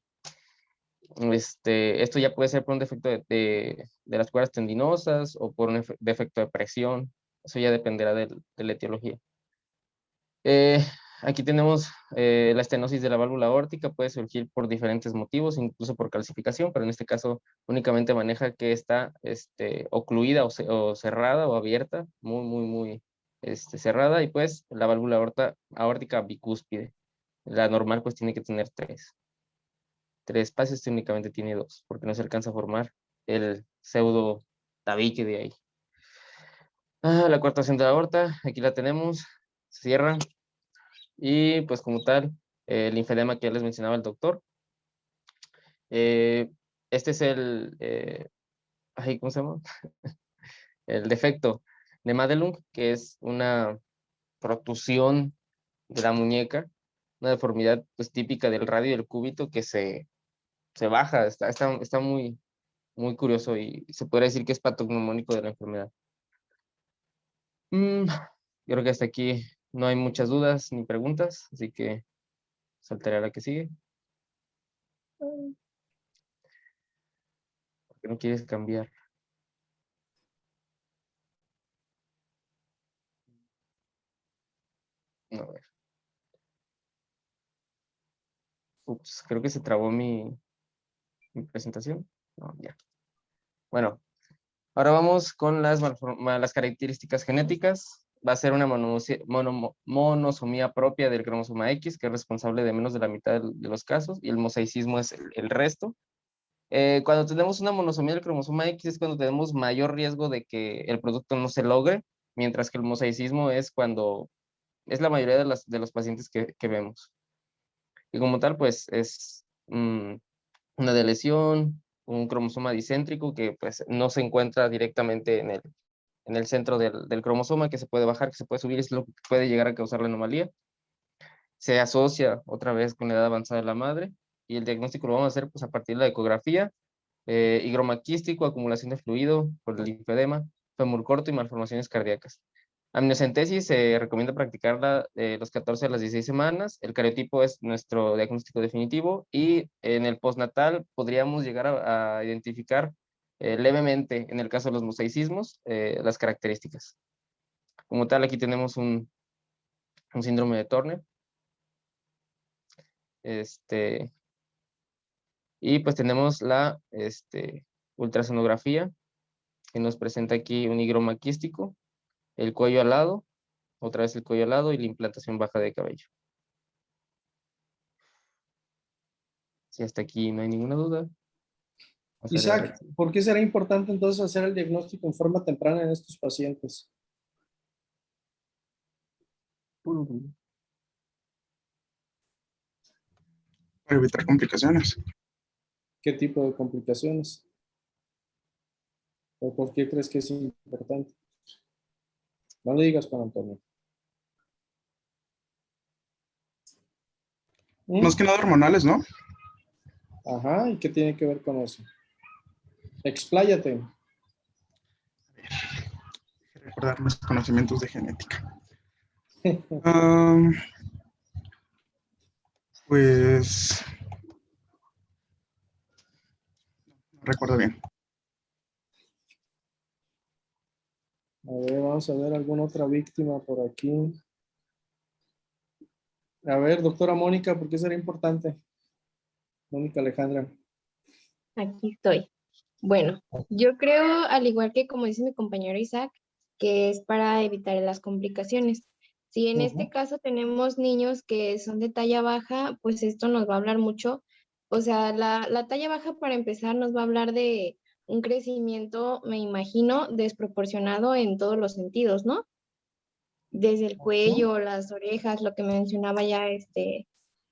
Esto ya puede ser por un defecto de las cuerdas tendinosas o por un defecto de presión. Eso ya dependerá de la etiología. Eh, Aquí tenemos la estenosis de la válvula aórtica, puede surgir por diferentes motivos, incluso por calcificación, pero en este caso únicamente maneja que está ocluida o cerrada o abierta, muy cerrada, y pues la válvula aórtica bicúspide. La normal pues tiene que tener tres 3 espacios, únicamente tiene 2, porque no se alcanza a formar el pseudo tabique de ahí. La coartación de la aorta, aquí la tenemos, se cierra. Y pues como tal, el linfedema que ya les mencionaba el doctor. Este es el, ¿cómo se llama? El defecto de Madelung, que es una protusión de la muñeca, una deformidad pues típica del radio y del cúbito que se baja, está muy, muy curioso y se puede decir que es patognomónico de la enfermedad. Yo creo que hasta aquí no hay muchas dudas ni preguntas, así que saltaré a la que sigue. ¿Por qué no quieres cambiar? No, a ver. Ups, creo que se trabó mi presentación. No, ya. Bueno, ahora vamos con las características genéticas. Va a ser una monosomía propia del cromosoma X, que es responsable de menos de la mitad de los casos, y el mosaicismo es el resto. Cuando tenemos una monosomía del cromosoma X es cuando tenemos mayor riesgo de que el producto no se logre, mientras que el mosaicismo es cuando es la mayoría de los pacientes que vemos. Y como tal, pues es una deleción, un cromosoma discéntrico que pues no se encuentra directamente en el centro del cromosoma, que se puede bajar, que se puede subir, es lo que puede llegar a causar la anomalía. Se asocia otra vez con la edad avanzada de la madre y el diagnóstico lo vamos a hacer pues a partir de la ecografía, higroma quístico, acumulación de fluido por el linfedema, fémur corto y malformaciones cardíacas. Amniocentesis se recomienda practicarla de los 14 a las 16 semanas. El cariotipo es nuestro diagnóstico definitivo y en el postnatal podríamos llegar a identificar levemente, en el caso de los mosaicismos, las características. Como tal, aquí tenemos un síndrome de Turner. Y pues tenemos la ultrasonografía, que nos presenta aquí un higroma quístico, el cuello alado, otra vez el cuello alado y la implantación baja de cabello. Si hasta aquí no hay ninguna duda. Isaac, ¿por qué será importante entonces hacer el diagnóstico en forma temprana en estos pacientes? Para evitar complicaciones. ¿Qué tipo de complicaciones? ¿O por qué crees que es importante? No le digas, Juan Antonio. Más que nada hormonales, ¿no? Ajá, ¿y qué tiene que ver con eso? Expláyate. Recordar mis conocimientos de genética. Pues... no recuerdo bien. A ver, vamos a ver alguna otra víctima por aquí. A ver, doctora Mónica, ¿por qué será importante? Mónica Alejandra. Aquí estoy. Bueno, yo creo, al igual que como dice mi compañero Isaac, que es para evitar las complicaciones. Si en este caso tenemos niños que son de talla baja, pues esto nos va a hablar mucho. O sea, la talla baja para empezar nos va a hablar de un crecimiento, me imagino, desproporcionado en todos los sentidos, ¿no? Desde el cuello, las orejas, lo que mencionaba ya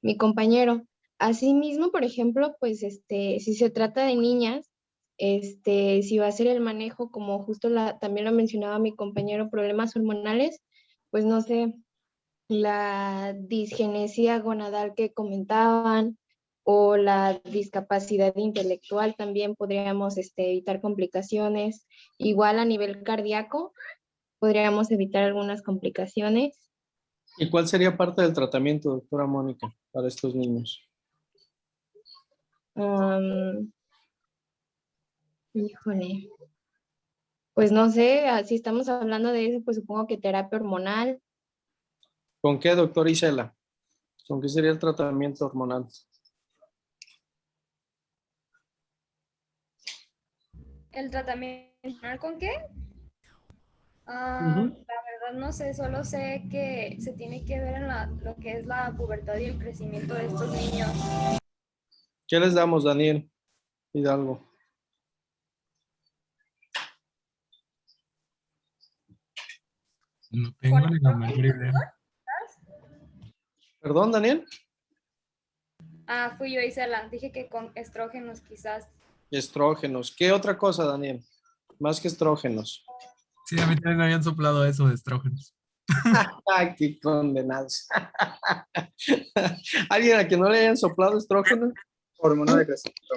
mi compañero. Asimismo, por ejemplo, pues si se trata de niñas, si va a ser el manejo, como justo también lo mencionaba mi compañero, problemas hormonales, pues no sé, la disgenesia gonadal que comentaban o la discapacidad intelectual también podríamos evitar complicaciones. Igual a nivel cardíaco, podríamos evitar algunas complicaciones. ¿Y cuál sería parte del tratamiento, doctora Mónica, para estos niños? Híjole. Pues no sé, si estamos hablando de eso, pues supongo que terapia hormonal. ¿Con qué, doctora Isela? ¿Con qué sería el tratamiento hormonal? ¿El tratamiento hormonal con qué? La verdad no sé, solo sé que se tiene que ver en lo que es la pubertad y el crecimiento de estos niños. ¿Qué les damos, Daniel Hidalgo? No tengo ni la menor idea. ¿Perdón, Daniel? Ah, fui yo, Isela. Dije que con estrógenos quizás. Estrógenos. ¿Qué otra cosa, Daniel? Más que estrógenos. Sí, a mí también me habían soplado eso de estrógenos. Ay, qué condenados. ¿Alguien a quien no le hayan soplado estrógenos? Hormona de crecimiento.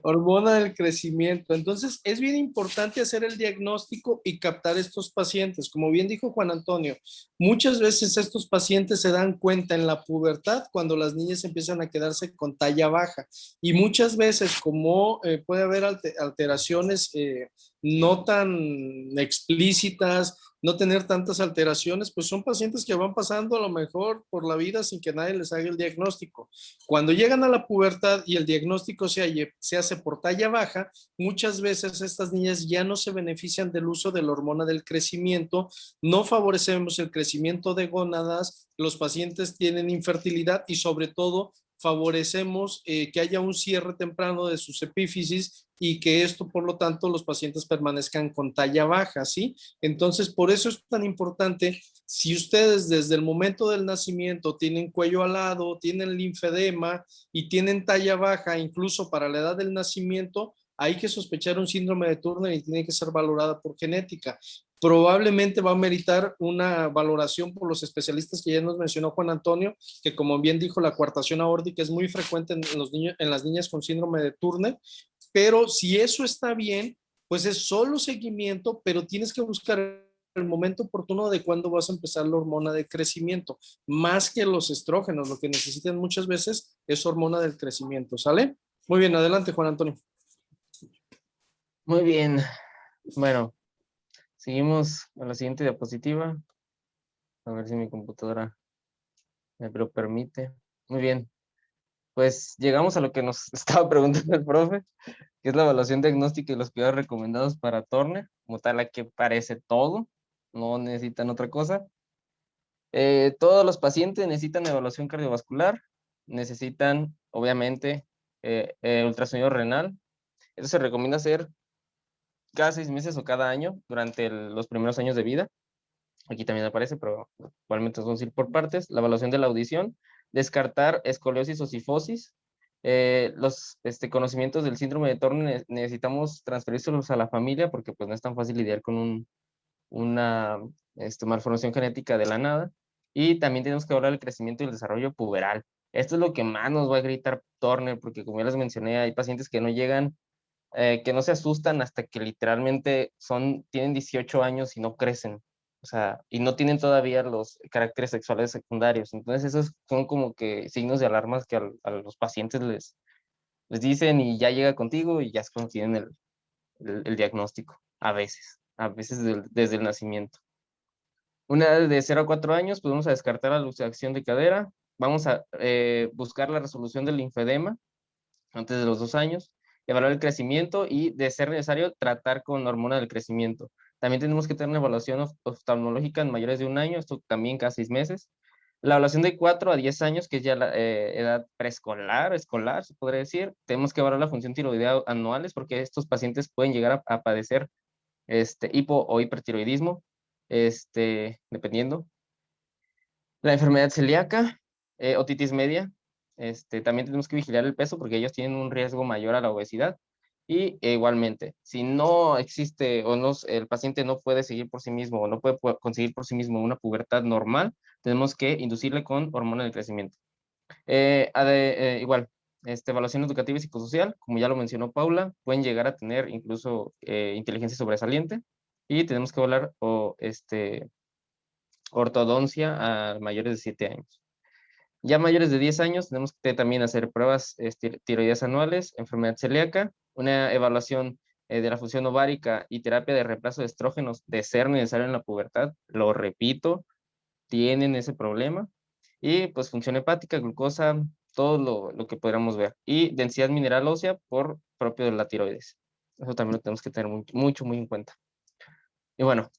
Hormona del crecimiento. Entonces, es bien importante hacer el diagnóstico y captar estos pacientes. Como bien dijo Juan Antonio, muchas veces estos pacientes se dan cuenta en la pubertad cuando las niñas empiezan a quedarse con talla baja. Y muchas veces, como puede haber alteraciones no tan explícitas, no tener tantas alteraciones, pues son pacientes que van pasando a lo mejor por la vida sin que nadie les haga el diagnóstico. Cuando llegan a la pubertad y el diagnóstico se hace por talla baja, muchas veces estas niñas ya no se benefician del uso de la hormona del crecimiento, no favorecemos el crecimiento de gónadas, los pacientes tienen infertilidad y sobre todo favorecemos que haya un cierre temprano de sus epífisis y que esto, por lo tanto, los pacientes permanezcan con talla baja, ¿sí? Entonces, por eso es tan importante. Si ustedes desde el momento del nacimiento tienen cuello alado, tienen linfedema y tienen talla baja, incluso para la edad del nacimiento, hay que sospechar un síndrome de Turner y tiene que ser valorada por genética. Probablemente va a meritar una valoración por los especialistas que ya nos mencionó Juan Antonio, que como bien dijo, la coartación aórtica es muy frecuente en los niños, en las niñas con síndrome de Turner, pero si eso está bien, pues es solo seguimiento, pero tienes que buscar el momento oportuno de cuándo vas a empezar la hormona de crecimiento, más que los estrógenos, lo que necesitan muchas veces es hormona del crecimiento, ¿sale? Muy bien, adelante Juan Antonio. Muy bien. Bueno, seguimos a la siguiente diapositiva. A ver si mi computadora me lo permite. Muy bien. Pues llegamos a lo que nos estaba preguntando el profe, que es la evaluación diagnóstica y los cuidados recomendados para Turner. Como tal, aquí parece todo. No necesitan otra cosa. Todos los pacientes necesitan evaluación cardiovascular. Necesitan, obviamente, ultrasonido renal. Eso se recomienda hacer cada 6 meses o cada año durante los primeros años de vida. Aquí también aparece, pero igualmente vamos a ir por partes. La evaluación de la audición, descartar escoliosis o cifosis. Los conocimientos del síndrome de Turner necesitamos transferírselos a la familia porque pues no es tan fácil lidiar con una malformación genética de la nada. Y también tenemos que hablar del crecimiento y el desarrollo puberal. Esto es lo que más nos va a gritar Turner, porque como ya les mencioné, hay pacientes que no llegan, que no se asustan hasta que literalmente tienen 18 años y no crecen. O sea, y no tienen todavía los caracteres sexuales secundarios. Entonces, esos son como que signos de alarmas que a los pacientes les dicen y ya llega contigo y ya es cuando tienen el diagnóstico, a veces desde el nacimiento. Una edad de 0 a 4 años, pues vamos a descartar la luxación de cadera, vamos a buscar la resolución del linfedema antes de los 2 años, evaluar el crecimiento y, de ser necesario, tratar con hormona del crecimiento. También tenemos que tener una evaluación oftalmológica en mayores de 1 año, esto también cada 6 meses. La evaluación de 4 a 10 años, que es ya la edad preescolar, escolar, se podría decir. Tenemos que evaluar la función tiroidea anuales, porque estos pacientes pueden llegar a padecer hipo o hipertiroidismo, dependiendo. La enfermedad celíaca, otitis media, también tenemos que vigilar el peso porque ellos tienen un riesgo mayor a la obesidad. Y igualmente, si no existe o no, el paciente no puede seguir por sí mismo o no puede conseguir por sí mismo una pubertad normal, tenemos que inducirle con hormona del crecimiento. Igual, evaluación educativa y psicosocial, como ya lo mencionó Paula, pueden llegar a tener incluso inteligencia sobresaliente y tenemos que evaluar ortodoncia a mayores de 7 años. Ya mayores de 10 años tenemos que también hacer pruebas tiroideas anuales, enfermedad celíaca, una evaluación de la función ovárica y terapia de reemplazo de estrógenos de ser necesario en la pubertad. Lo repito, tienen ese problema. Y pues función hepática, glucosa, todo lo que podamos ver. Y densidad mineral ósea por propio de la tiroides. Eso también lo tenemos que tener mucho, muy en cuenta. Y bueno,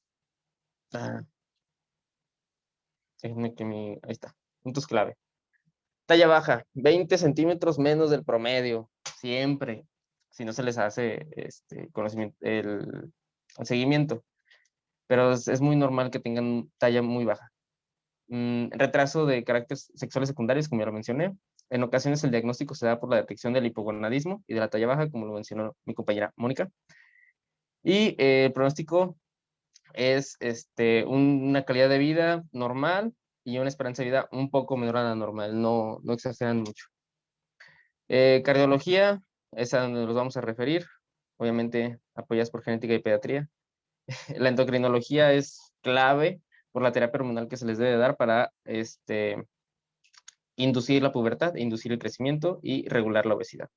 déjenme ahí está, puntos clave. Talla baja, 20 centímetros menos del promedio, siempre, si no se les hace conocimiento, el seguimiento. Pero es muy normal que tengan talla muy baja. Retraso de caracteres sexuales secundarios, como ya lo mencioné. En ocasiones el diagnóstico se da por la detección del hipogonadismo y de la talla baja, como lo mencionó mi compañera Mónica. Y el pronóstico es una calidad de vida normal y una esperanza de vida un poco menor a la normal, no exageran mucho. Cardiología, es a donde nos vamos a referir, obviamente apoyadas por genética y pediatría. La endocrinología es clave por la terapia hormonal que se les debe dar para inducir la pubertad, inducir el crecimiento y regular la obesidad.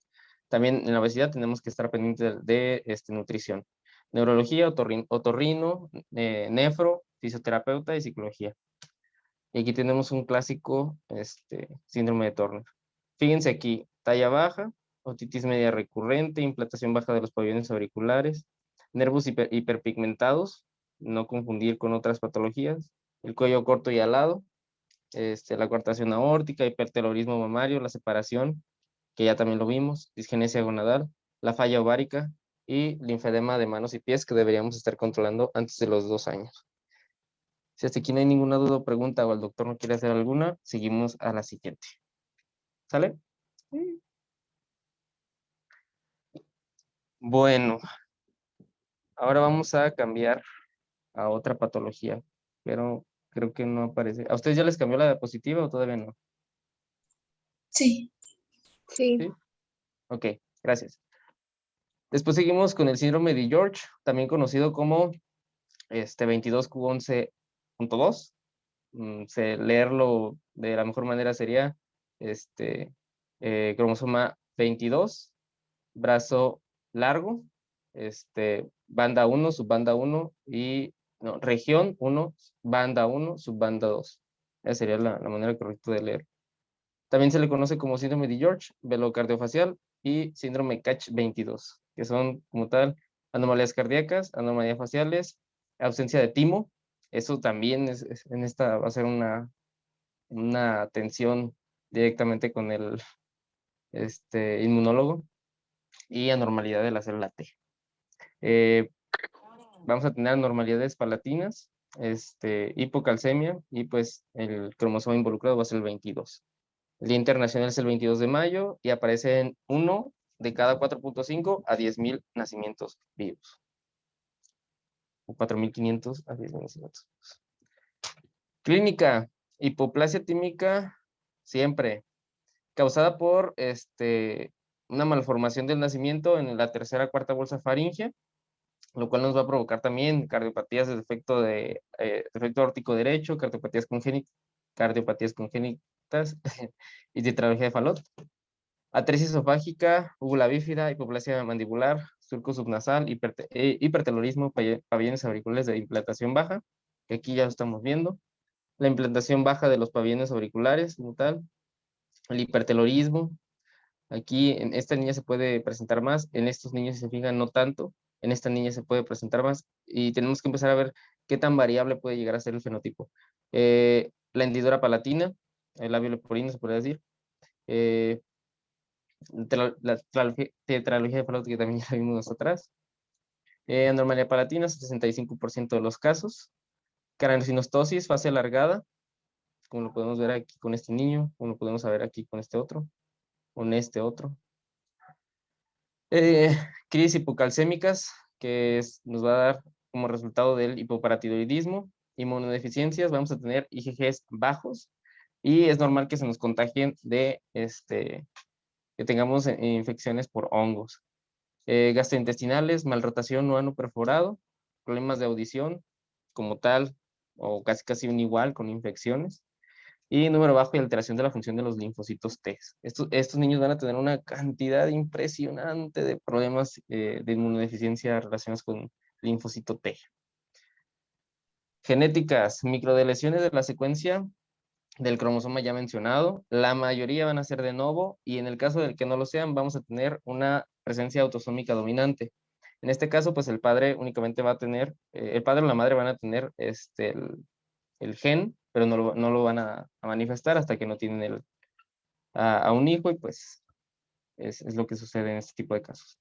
También en la obesidad tenemos que estar pendientes de nutrición. Neurología, otorrino, nefro, fisioterapeuta y psicología. Y aquí tenemos un clásico síndrome de Turner. Fíjense aquí, talla baja, otitis media recurrente, implantación baja de los pabellones auriculares, nervios hiperpigmentados, no confundir con otras patologías, el cuello corto y alado, la coartación aórtica, hipertelorismo mamario, la separación, que ya también lo vimos, disgenesia gonadal, la falla ovárica y linfedema de manos y pies que deberíamos estar controlando antes de los 2 años. Si hasta aquí no hay ninguna duda o pregunta o el doctor no quiere hacer alguna, seguimos a la siguiente. ¿Sale? Bueno, ahora vamos a cambiar a otra patología, pero creo que no aparece. ¿A ustedes ya les cambió la diapositiva o todavía no? Sí. Sí. ¿Sí? Ok, gracias. Después seguimos con el síndrome de George, también conocido como 22q11.2. Leerlo de la mejor manera sería cromosoma 22, brazo largo, banda 1, subbanda 1 y no, región 1, banda 1, subbanda 2. Esa sería la manera correcta de leer. También se le conoce como síndrome de George, velocardiofacial y síndrome CACH22, que son como tal anomalías cardíacas, anomalías faciales, ausencia de timo. Eso también en esta va a ser una atención directamente con el inmunólogo y anormalidad de la célula T. Vamos a tener anormalidades palatinas, hipocalcemia y pues el cromosoma involucrado va a ser el 22. El Día Internacional es el 22 de mayo y aparece en 1 de cada 4.5 a 10.000 nacimientos vivos. O 4.500 a 10.000 nacimientos vivos. Clínica, hipoplasia tímica, siempre, causada por una malformación del nacimiento en la tercera cuarta bolsa faríngea, lo cual nos va a provocar también cardiopatías de defecto aórtico derecho, cardiopatías congénitas y tetralogía de Fallot. Atresia esofágica, úvula bífida, hipoplasia mandibular, surco subnasal, hipertelorismo, pabellones auriculares de implantación baja, que aquí ya lo estamos viendo. La implantación baja de los pabellones auriculares, como tal. El hipertelorismo. Aquí en esta niña se puede presentar más, en estos niños, si se fijan, no tanto. En esta niña se puede presentar más y tenemos que empezar a ver qué tan variable puede llegar a ser el fenotipo. La hendidura palatina, el labio leporino se podría decir. La tetralogía de Fallot, que también ya vimos atrás. Anormalía palatina, 65% de los casos. Craniosynostosis, fase alargada, como lo podemos ver aquí con este niño, como lo podemos ver aquí con este otro, con este otro. Crisis hipocalcémicas, que nos va a dar como resultado del hipoparatiroidismo. Inmunodeficiencias, vamos a tener IgGs bajos y es normal que se nos contagien de que tengamos infecciones por hongos. Gastrointestinales, malrotación no ano perforado, problemas de audición como tal, o casi un igual con infecciones, y número bajo y alteración de la función de los linfocitos T. Estos niños van a tener una cantidad impresionante de problemas de inmunodeficiencia relacionados con linfocito T. Genéticas, microdeleciones de la secuencia del cromosoma ya mencionado, la mayoría van a ser de novo y en el caso del que no lo sean vamos a tener una presencia autosómica dominante. En este caso, pues el padre únicamente va a tener, el padre o la madre van a tener el gen, pero no lo van a manifestar hasta que no tienen a un hijo y pues es lo que sucede en este tipo de casos.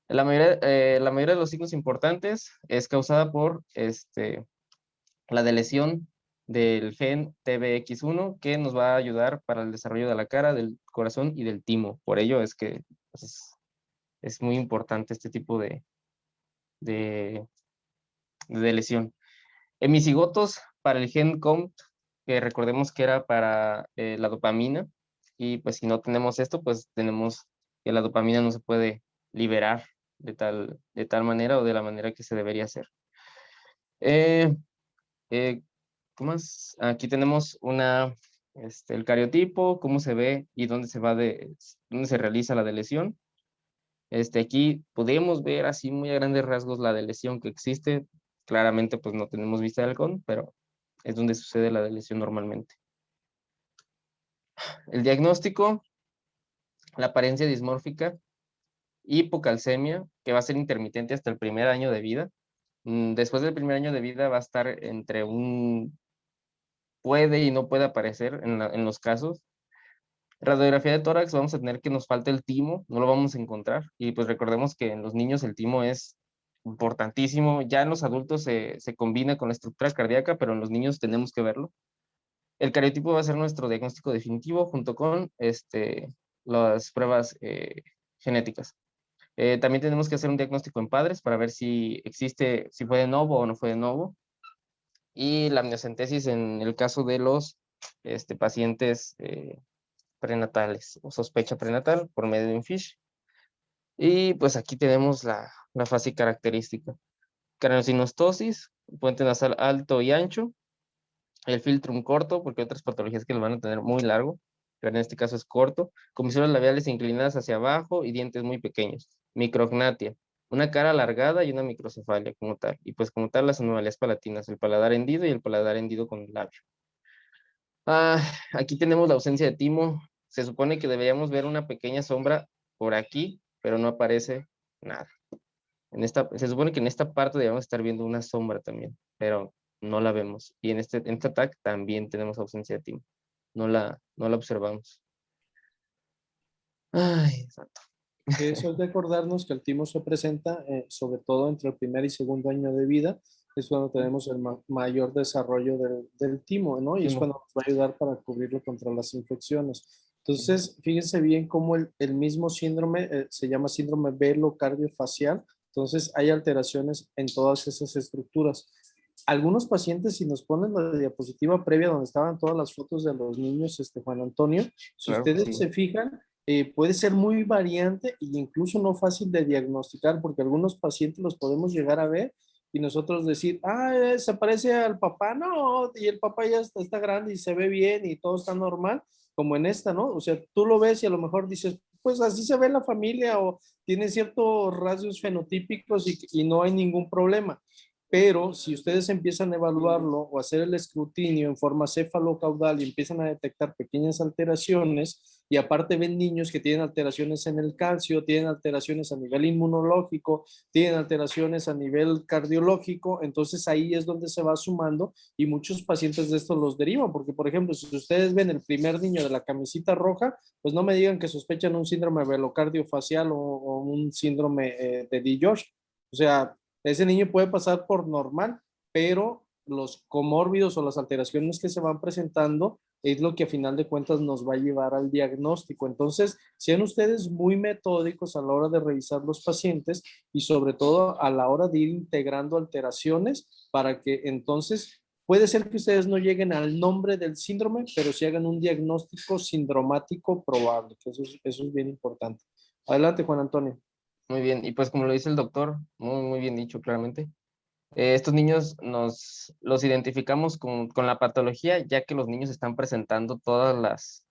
La mayoría de los signos importantes es causada por la deleción del gen TBX1 que nos va a ayudar para el desarrollo de la cara, del corazón y del timo. Por ello es que pues, es muy importante este tipo de lesión. Hemicigotos para el gen COMT, que recordemos que era para la dopamina, y pues si no tenemos esto, pues tenemos que la dopamina no se puede liberar de tal manera o de la manera que se debería hacer. ¿Qué más? Aquí tenemos el cariotipo, cómo se ve y dónde dónde se realiza la lesión. Aquí podemos ver así muy a grandes rasgos la lesión que existe. Claramente pues no tenemos vista de halcón, pero es donde sucede la lesión normalmente. El diagnóstico, la apariencia dismórfica, hipocalcemia, que va a ser intermitente hasta el primer año de vida. Después del primer año de vida va a estar entre puede y no puede aparecer en los casos. Radiografía de tórax, vamos a tener que nos falta el timo, no lo vamos a encontrar. Y pues recordemos que en los niños el timo es importantísimo. Ya en los adultos se combina con la estructura cardíaca, pero en los niños tenemos que verlo. El cariotipo va a ser nuestro diagnóstico definitivo junto con las pruebas genéticas. También tenemos que hacer un diagnóstico en padres para ver si fue de novo o no fue de novo. Y la amniocentesis en el caso de los pacientes prenatales o sospecha prenatal por medio de un FISH. Y pues aquí tenemos la fase característica. Craneosinostosis, puente nasal alto y ancho, el filtrum corto, porque hay otras patologías que lo van a tener muy largo, pero en este caso es corto, comisuras labiales inclinadas hacia abajo y dientes muy pequeños, micrognatia, una cara alargada y una microcefalia como tal, y pues como tal las anomalías palatinas, el paladar hendido y el paladar hendido con el labio. Aquí tenemos la ausencia de timo, se supone que deberíamos ver una pequeña sombra por aquí, pero no aparece nada. Se supone que en esta parte deberíamos estar viendo una sombra también, pero no la vemos. Y en este TAC también tenemos ausencia de timo. No la observamos. Ay, santo. Eso es de acordarnos que el timo se presenta sobre todo entre el primer y segundo año de vida, es cuando tenemos el mayor desarrollo del timo, ¿no? Y es cuando nos va a ayudar para cubrirlo contra las infecciones. Entonces, fíjense bien cómo el mismo síndrome se llama síndrome velocardiofacial. Entonces, hay alteraciones en todas esas estructuras. Algunos pacientes, si nos ponen la diapositiva previa donde estaban todas las fotos de los niños, Juan Antonio, si Claro, ustedes sí. se fijan, puede ser muy variante e incluso no fácil de diagnosticar porque algunos pacientes los podemos llegar a ver y nosotros decir, se parece al papá, no, y el papá ya está grande y se ve bien y todo está normal, como en esta, ¿no? O sea, tú lo ves y a lo mejor dices, pues así se ve la familia o tiene ciertos rasgos fenotípicos y no hay ningún problema. Pero si ustedes empiezan a evaluarlo o hacer el escrutinio en forma cefalocaudal y empiezan a detectar pequeñas alteraciones, y aparte ven niños que tienen alteraciones en el calcio, tienen alteraciones a nivel inmunológico, tienen alteraciones a nivel cardiológico, entonces ahí es donde se va sumando y muchos pacientes de estos los derivan, porque por ejemplo, si ustedes ven el primer niño de la camisita roja, pues no me digan que sospechan un síndrome velocardiofacial o un síndrome de DiGeorge. O sea, ese niño puede pasar por normal, pero los comórbidos o las alteraciones que se van presentando es lo que a final de cuentas nos va a llevar al diagnóstico. Entonces, sean ustedes muy metódicos a la hora de revisar los pacientes y sobre todo a la hora de ir integrando alteraciones para que entonces puede ser que ustedes no lleguen al nombre del síndrome, pero sí hagan un diagnóstico sindromático probable, que eso es bien importante. Adelante, Juan Antonio. Muy bien, y pues como lo dice el doctor, muy bien dicho claramente, estos niños los identificamos con la patología, ya que los niños están presentando todas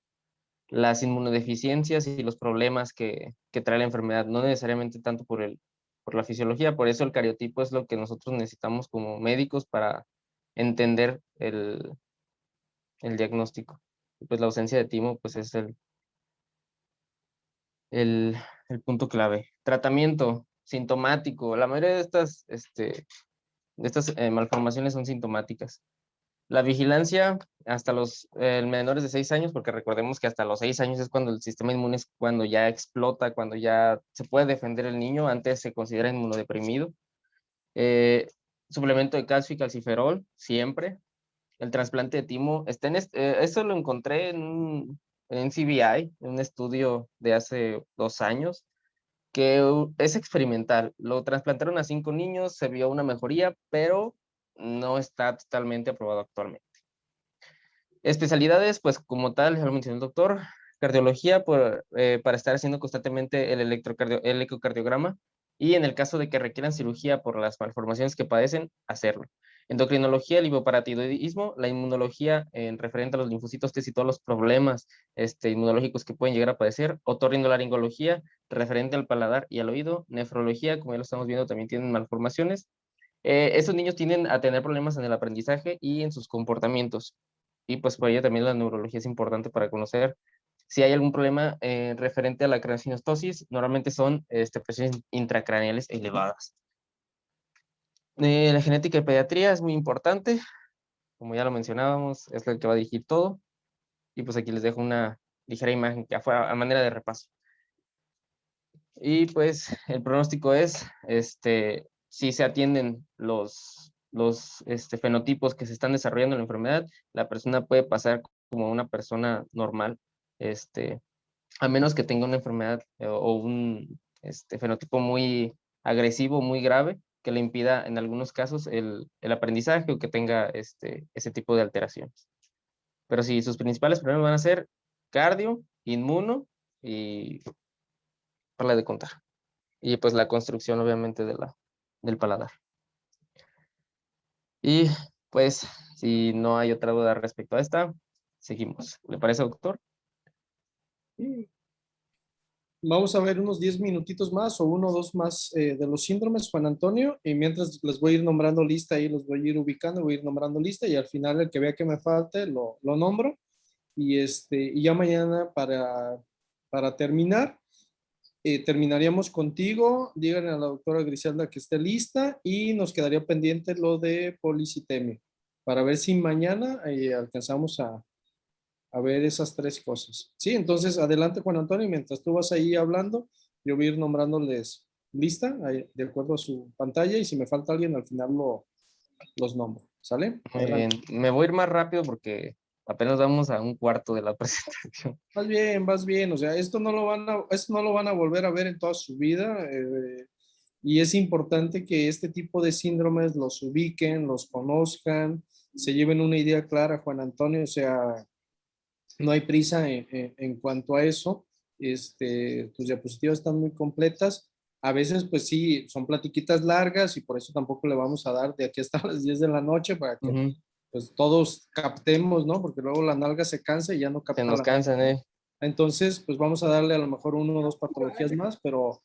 las inmunodeficiencias y los problemas que trae la enfermedad, no necesariamente tanto por la fisiología, por eso el cariotipo es lo que nosotros necesitamos como médicos para entender el diagnóstico. Y pues la ausencia de timo pues es el punto clave. Tratamiento sintomático. La mayoría de estas malformaciones son sintomáticas. La vigilancia hasta los menores de 6 años, porque recordemos que hasta los 6 años es cuando el sistema inmune es cuando ya explota, cuando ya se puede defender el niño, antes se considera inmunodeprimido. Suplemento de calcio y calciferol, siempre. El trasplante de timo, esto lo encontré en CBI, en un estudio de hace 2 años, que es experimental. Lo trasplantaron a 5 niños, se vio una mejoría, pero no está totalmente aprobado actualmente. Especialidades, pues como tal, ya lo mencionó el doctor, cardiología para estar haciendo constantemente el ecocardiograma y en el caso de que requieran cirugía por las malformaciones que padecen, hacerlo. Endocrinología, el hipoparatiroidismo, la inmunología en referente a los linfocitos T y todos los problemas inmunológicos que pueden llegar a padecer, otorrinolaringología, referente al paladar y al oído, nefrología, como ya lo estamos viendo, también tienen malformaciones. Esos niños tienden a tener problemas en el aprendizaje y en sus comportamientos. Y pues por ello también la neurología es importante para conocer si hay algún problema referente a la craneosinostosis. Normalmente son presiones intracraneales elevadas. La genética de pediatría es muy importante. Como ya lo mencionábamos, es el que va a dirigir todo. Y pues aquí les dejo una ligera imagen que fue a manera de repaso. Y pues el pronóstico es, si se atienden los fenotipos que se están desarrollando en la enfermedad, la persona puede pasar como una persona normal, a menos que tenga una enfermedad o un fenotipo muy agresivo, muy grave, que le impida en algunos casos el aprendizaje o que tenga ese tipo de alteraciones. Pero sí, sus principales problemas van a ser cardio, inmuno y para de contar. Y pues la construcción obviamente del paladar. Y pues si no hay otra duda respecto a esta, seguimos. ¿Le parece, doctor? Vamos a ver unos 10 minutitos más o uno o dos más de los síndromes, Juan Antonio, y mientras les voy a ir nombrando lista y los voy a ir ubicando, voy a ir nombrando lista y al final el que vea que me falte lo nombro y ya mañana para terminar, terminaríamos contigo, díganle a la doctora Griselda que esté lista y nos quedaría pendiente lo de policitemia para ver si mañana alcanzamos a ver esas tres cosas. Sí, entonces adelante Juan Antonio, mientras tú vas ahí hablando, yo voy a ir nombrándoles lista de acuerdo a su pantalla y si me falta alguien al final los nombro. ¿Sale? Muy bien. Me voy a ir más rápido porque apenas vamos a un cuarto de la presentación. Vas bien, o sea, esto no lo van a volver a ver en toda su vida y es importante que este tipo de síndromes los ubiquen, los conozcan, se lleven una idea clara, Juan Antonio, o sea, no hay prisa en cuanto a eso. Tus diapositivas están muy completas. A veces, pues sí, son platiquitas largas y por eso tampoco le vamos a dar de aquí hasta las 10 de la noche para que pues todos captemos, ¿no? Porque luego la nalga se cansa y ya no capta. Se nos cansan, Entonces, pues vamos a darle a lo mejor uno o dos patologías más, pero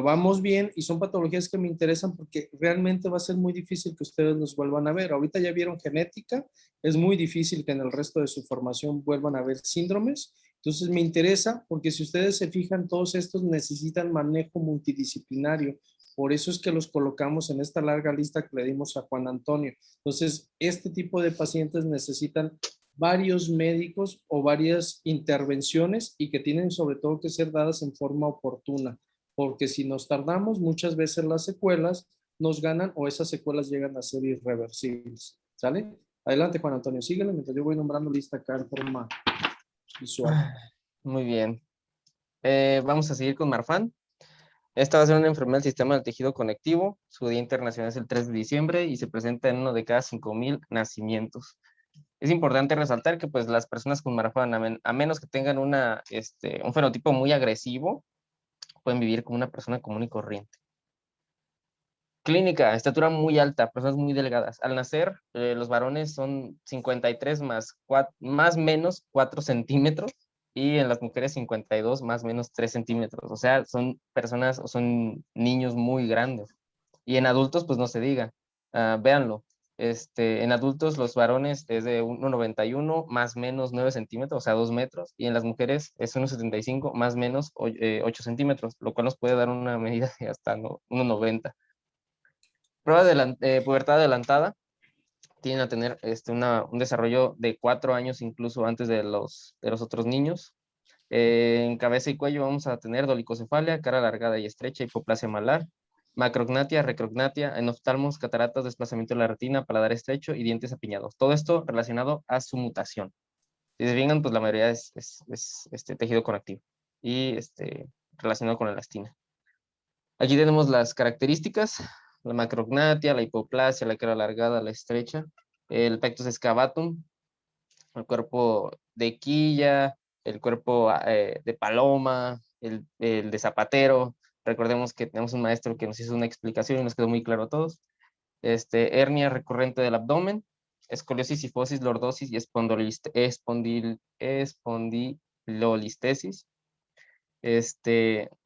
vamos bien y son patologías que me interesan porque realmente va a ser muy difícil que ustedes los vuelvan a ver. Ahorita ya vieron genética, es muy difícil que en el resto de su formación vuelvan a ver síndromes. Entonces me interesa porque si ustedes se fijan, todos estos necesitan manejo multidisciplinario. Por eso es que los colocamos en esta larga lista que le dimos a Juan Antonio. Entonces, este tipo de pacientes necesitan varios médicos o varias intervenciones y que tienen sobre todo que ser dadas en forma oportuna, porque si nos tardamos, muchas veces las secuelas nos ganan o esas secuelas llegan a ser irreversibles. ¿Sale? Adelante, Juan Antonio, síguele mientras yo voy nombrando lista acá en forma visual. Muy bien. Vamos a seguir con Marfan. Esta va a ser una enfermedad del sistema del tejido conectivo. Su día internacional es el 3 de diciembre y se presenta en uno de cada 5,000 nacimientos. Es importante resaltar que pues las personas con Marfan, a menos que tengan un fenotipo muy agresivo, pueden vivir como una persona común y corriente. Clínica, estatura muy alta, personas muy delgadas. Al nacer, los varones son 53 más menos 4 centímetros y en las mujeres 52 más menos 3 centímetros. O sea, son personas o son niños muy grandes. Y en adultos, pues no se diga. Véanlo. En adultos, los varones es de 1,91 más menos 9 centímetros, o sea, 2 metros. Y en las mujeres es 1,75 más menos 8 centímetros, lo cual nos puede dar una medida de hasta 1,90. Prueba de pubertad adelantada. tienden a tener un desarrollo de 4 años incluso antes de los otros niños. En cabeza y cuello vamos a tener dolicocefalia, cara alargada y estrecha, hipoplasia malar, macrognatia, recrognatia, en oftalmos, cataratas, desplazamiento de la retina, paladar estrecho y dientes apiñados. Todo esto relacionado a su mutación. Si se fijan, pues la mayoría es tejido conectivo y relacionado con la elastina. Aquí tenemos las características: la macrognatia, la hipoplasia, la cara alargada, la estrecha, el pectus excavatum, el cuerpo de quilla, el cuerpo de paloma, el de zapatero. Recordemos que tenemos un maestro que nos hizo una explicación y nos quedó muy claro a todos. Hernia recurrente del abdomen, escoliosis, sifosis, lordosis y espondilolistesis.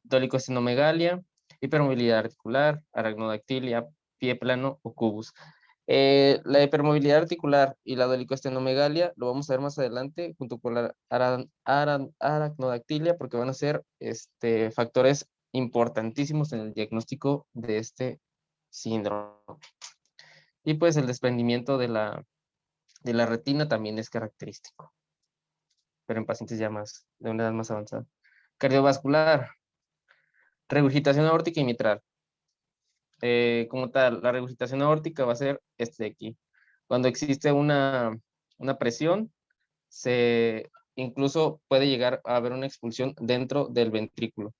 Dolicoestenomegalia, hipermovilidad articular, aracnodactilia, pie plano o cubus. La hipermovilidad articular y la dolicoestenomegalia lo vamos a ver más adelante junto con la aracnodactilia, porque van a ser factores importantísimos en el diagnóstico de este síndrome. Y pues el desprendimiento de la retina también es característico, pero en pacientes ya de una edad más avanzada. Cardiovascular, regurgitación aórtica y mitral. Como tal, la regurgitación aórtica va a ser de aquí. Cuando existe una presión, incluso puede llegar a haber una expulsión dentro del ventrículo.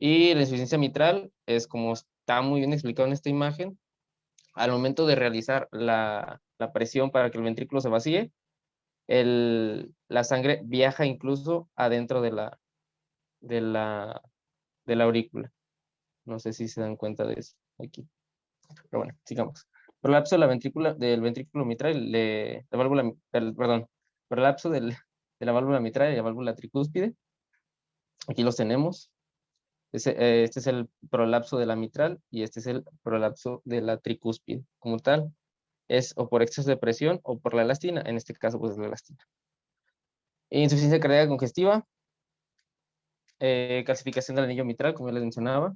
Y la insuficiencia mitral es, como está muy bien explicado en esta imagen, al momento de realizar la presión para que el ventrículo se vacíe, la sangre viaja incluso adentro de la aurícula. No sé si se dan cuenta de eso aquí. Pero bueno, sigamos. Prolapso del ventrículo mitral, prolapso de la válvula mitral y la válvula tricúspide. Aquí los tenemos. Este es el prolapso de la mitral y este es el prolapso de la tricúspide. Como tal, es o por exceso de presión o por la elastina. En este caso, pues es la elastina. Insuficiencia cardíaca congestiva. Calcificación del anillo mitral, como ya les mencionaba.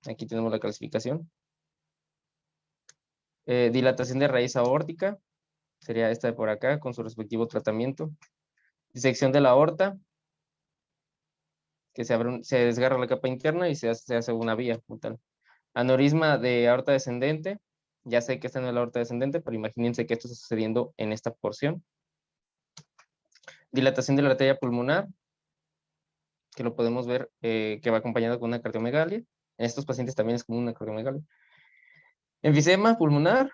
Aquí tenemos la calcificación. Dilatación de raíz aórtica, sería esta de por acá, con su respectivo tratamiento. Disección de la aorta, que se desgarra la capa interna y se hace una vía, como tal. Aneurisma de aorta descendente, ya sé que está en la aorta descendente, pero imagínense que esto está sucediendo en esta porción. Dilatación de la arteria pulmonar, que lo podemos ver que va acompañado con una cardiomegalia. En estos pacientes también es común una cardiomegalia. Enfisema pulmonar,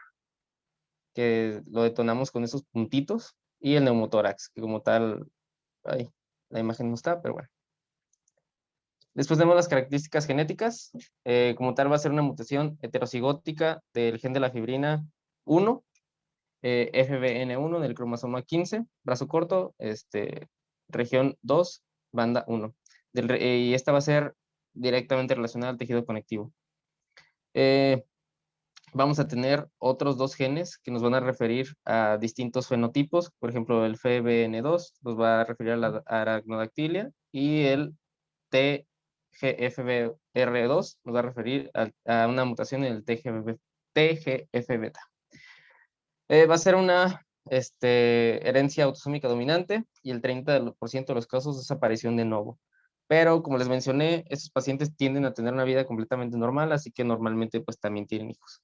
que lo detonamos con esos puntitos, y el neumotórax, que como tal, la imagen no está, pero bueno. Después tenemos las características genéticas. Como tal va a ser una mutación heterocigótica del gen de la fibrina 1, FBN1 del cromosoma 15, brazo corto, región 2, banda 1. Y esta va a ser directamente relacionada al tejido conectivo. Vamos a tener otros 2 genes que nos van a referir a distintos fenotipos. Por ejemplo, el FBN2 nos va a referir a la aracnodactilia y el TGFBR2 nos va a referir a una mutación en el TGF-beta. Va a ser una herencia autosómica dominante y el 30% de los casos es aparición de novo. Pero como les mencioné, estos pacientes tienden a tener una vida completamente normal, así que normalmente pues también tienen hijos.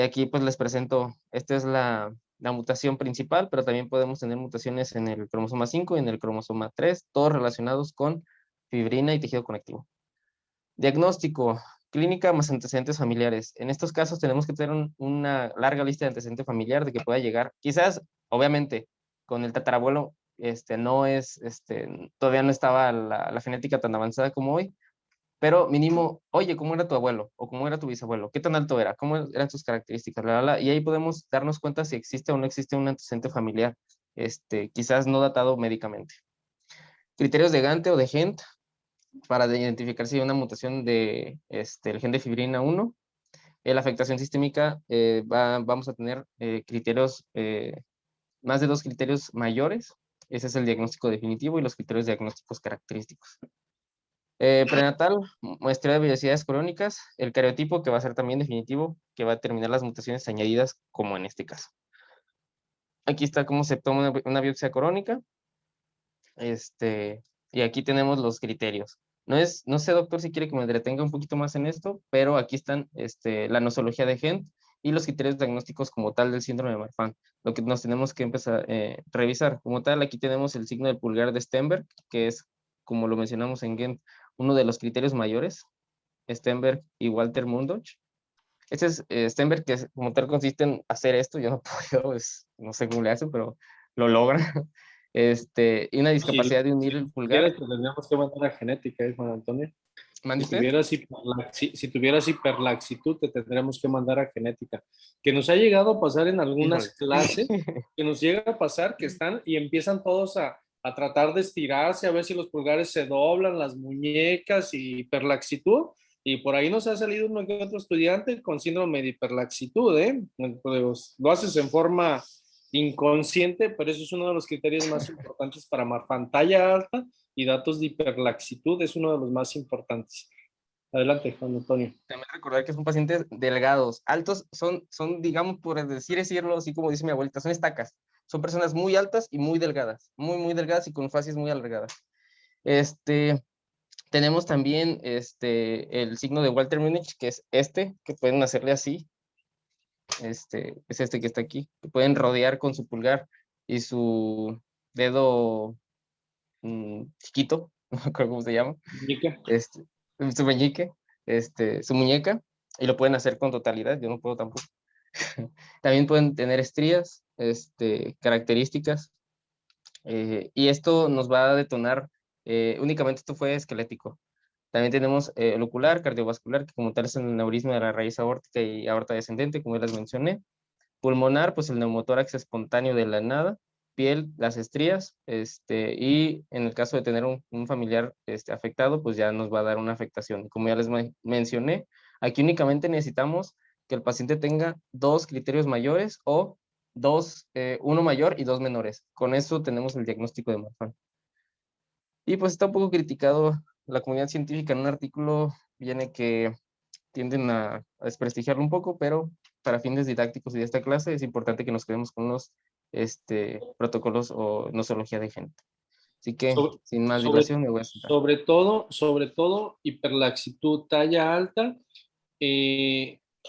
Aquí pues les presento, esta es la mutación principal, pero también podemos tener mutaciones en el cromosoma 5 y en el cromosoma 3, todos relacionados con fibrina y tejido conectivo. Diagnóstico, clínica más antecedentes familiares. En estos casos tenemos que tener una larga lista de antecedentes familiar de que pueda llegar. Quizás, obviamente, con el tatarabuelo no es, todavía no estaba la genética tan avanzada como hoy, pero mínimo, oye, ¿cómo era tu abuelo? ¿O cómo era tu bisabuelo? ¿Qué tan alto era? ¿Cómo eran sus características? Y ahí podemos darnos cuenta si existe o no existe un antecedente familiar, quizás no datado médicamente. Criterios de Gante o de Gent para identificar si hay una mutación de el gen de fibrina 1. La afectación sistémica, vamos a tener criterios, más de 2 criterios mayores. Ese es el diagnóstico definitivo y los criterios diagnósticos característicos. Prenatal, muestreo de vellosidades crónicas, el cariotipo que va a ser también definitivo, que va a determinar las mutaciones añadidas, como en este caso. Aquí está cómo se toma una biopsia corónica. Y aquí tenemos los criterios. No sé, doctor, si quiere que me detenga un poquito más en esto, pero aquí están la nosología de Gent y los criterios diagnósticos como tal del síndrome de Marfan. Lo que nos tenemos que empezar a revisar. Como tal, aquí tenemos el signo del pulgar de Stenberg, que es, como lo mencionamos en Gent, uno de los criterios mayores. Stenberg y Walter Murdoch. Este es Stenberg, que como tal consiste en hacer esto. Yo no puedo, no sé cómo le hacen, pero lo logran. Y una discapacidad de unir el pulgar. Quieres, pues tendríamos que mandar a genética, Juan Antonio. ¿Mande Si usted? tuvieras hiperlaxitud, te tendremos que mandar a genética. Que nos ha llegado a pasar en algunas clases, que nos llega a pasar que están y empiezan todos a tratar de estirarse, a ver si los pulgares se doblan, las muñecas y hiperlaxitud. Y por ahí nos ha salido uno que otro estudiante con síndrome de hiperlaxitud, ¿eh? Pues, lo haces en forma inconsciente, pero eso es uno de los criterios más importantes para Marfan. Talla alta y datos de hiperlaxitud es uno de los más importantes. Adelante, Juan Antonio. También recordar que son pacientes delgados. Altos son, digamos, por decirlo así como dice mi abuelita, son estacas. Son personas muy altas y muy delgadas. Muy, muy delgadas y con facies muy alargadas. Tenemos también el signo de Walter Murdoch, que es que pueden hacerle así. Es que está aquí. Que pueden rodear con su pulgar y su dedo chiquito, no me acuerdo cómo se llama. Muñeca. Su meñique, su muñeca, y lo pueden hacer con totalidad, yo no puedo tampoco. También pueden tener estrías, características, y esto nos va a detonar, únicamente esto fue esquelético. También tenemos el ocular, cardiovascular, que como tal es el aneurisma de la raíz aórtica y aorta descendente, como ya les mencioné. Pulmonar, pues el neumotórax espontáneo de la nada. Piel, las estrías, y en el caso de tener un familiar afectado, pues ya nos va a dar una afectación. Como ya les mencioné, aquí únicamente necesitamos que el paciente tenga 2 criterios mayores o uno mayor y 2 menores. Con eso tenemos el diagnóstico de Marfan. Y pues está un poco criticado la comunidad científica. En un artículo viene que tienden a desprestigiarlo un poco, pero para fines didácticos y de esta clase es importante que nos quedemos con los protocolos o nosología de gente. Así que, sin más dilación, me voy a sentar. Sobre todo, hiperlaxitud, talla alta,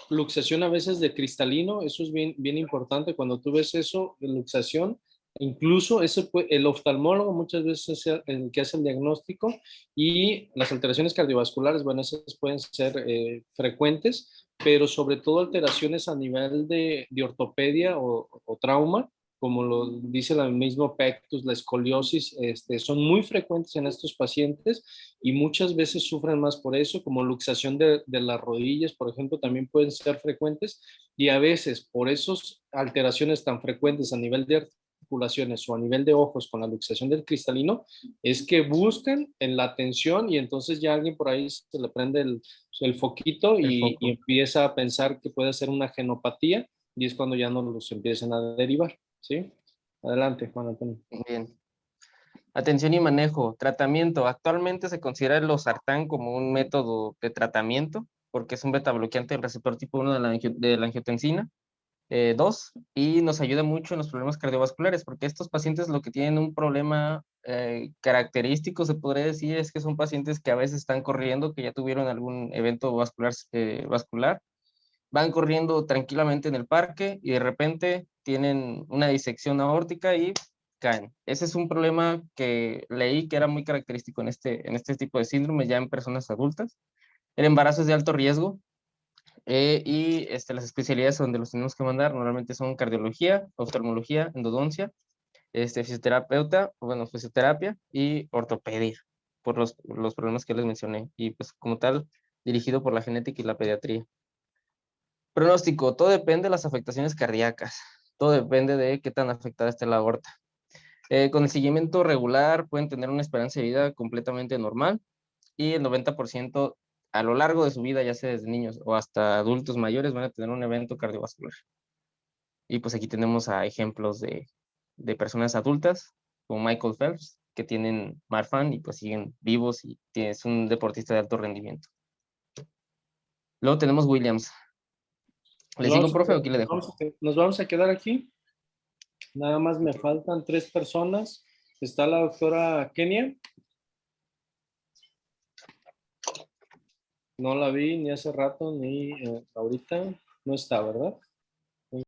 luxación a veces de cristalino, eso es bien, bien importante. Cuando tú ves eso, de luxación, incluso el oftalmólogo muchas veces es el que hace el diagnóstico, y las alteraciones cardiovasculares, bueno, esas pueden ser frecuentes, pero sobre todo alteraciones a nivel de ortopedia o trauma, como lo dice el mismo Pectus, la escoliosis, son muy frecuentes en estos pacientes y muchas veces sufren más por eso, como luxación de las rodillas, por ejemplo, también pueden ser frecuentes, y a veces por esas alteraciones tan frecuentes a nivel de articulaciones o a nivel de ojos con la luxación del cristalino, es que buscan en la atención y entonces ya alguien por ahí se le prende el foquito y empieza a pensar que puede ser una genopatía, y es cuando ya no los empiezan a derivar. ¿Sí? Adelante, Juan Antonio. Bien. Atención y manejo. Tratamiento. Actualmente se considera el losartán como un método de tratamiento porque es un beta bloqueante del receptor tipo 1 de la angiotensina 2 y nos ayuda mucho en los problemas cardiovasculares porque estos pacientes lo que tienen un problema característico, se podría decir, es que son pacientes que a veces están corriendo, que ya tuvieron algún evento vascular, van corriendo tranquilamente en el parque y de repente tienen una disección aórtica y caen. Ese es un problema que leí que era muy característico en este tipo de síndrome ya en personas adultas. El embarazo es de alto riesgo y las especialidades donde los tenemos que mandar normalmente son cardiología, oftalmología, endodoncia, fisioterapia y ortopedia por los problemas que les mencioné y pues como tal dirigido por la genética y la pediatría. Pronóstico, todo depende de las afectaciones cardíacas, todo depende de qué tan afectada esté la aorta. Con el seguimiento regular pueden tener una esperanza de vida completamente normal y el 90% a lo largo de su vida, ya sea desde niños o hasta adultos mayores, van a tener un evento cardiovascular. Y pues aquí tenemos a ejemplos de personas adultas como Michael Phelps, que tienen Marfan y pues siguen vivos y es un deportista de alto rendimiento. Luego tenemos Williams. ¿Le sigo, profe, o aquí le dejo? Nos vamos a quedar aquí. Nada más me faltan 3 personas. Está la doctora Kenia. No la vi ni hace rato ni ahorita. No está, ¿verdad?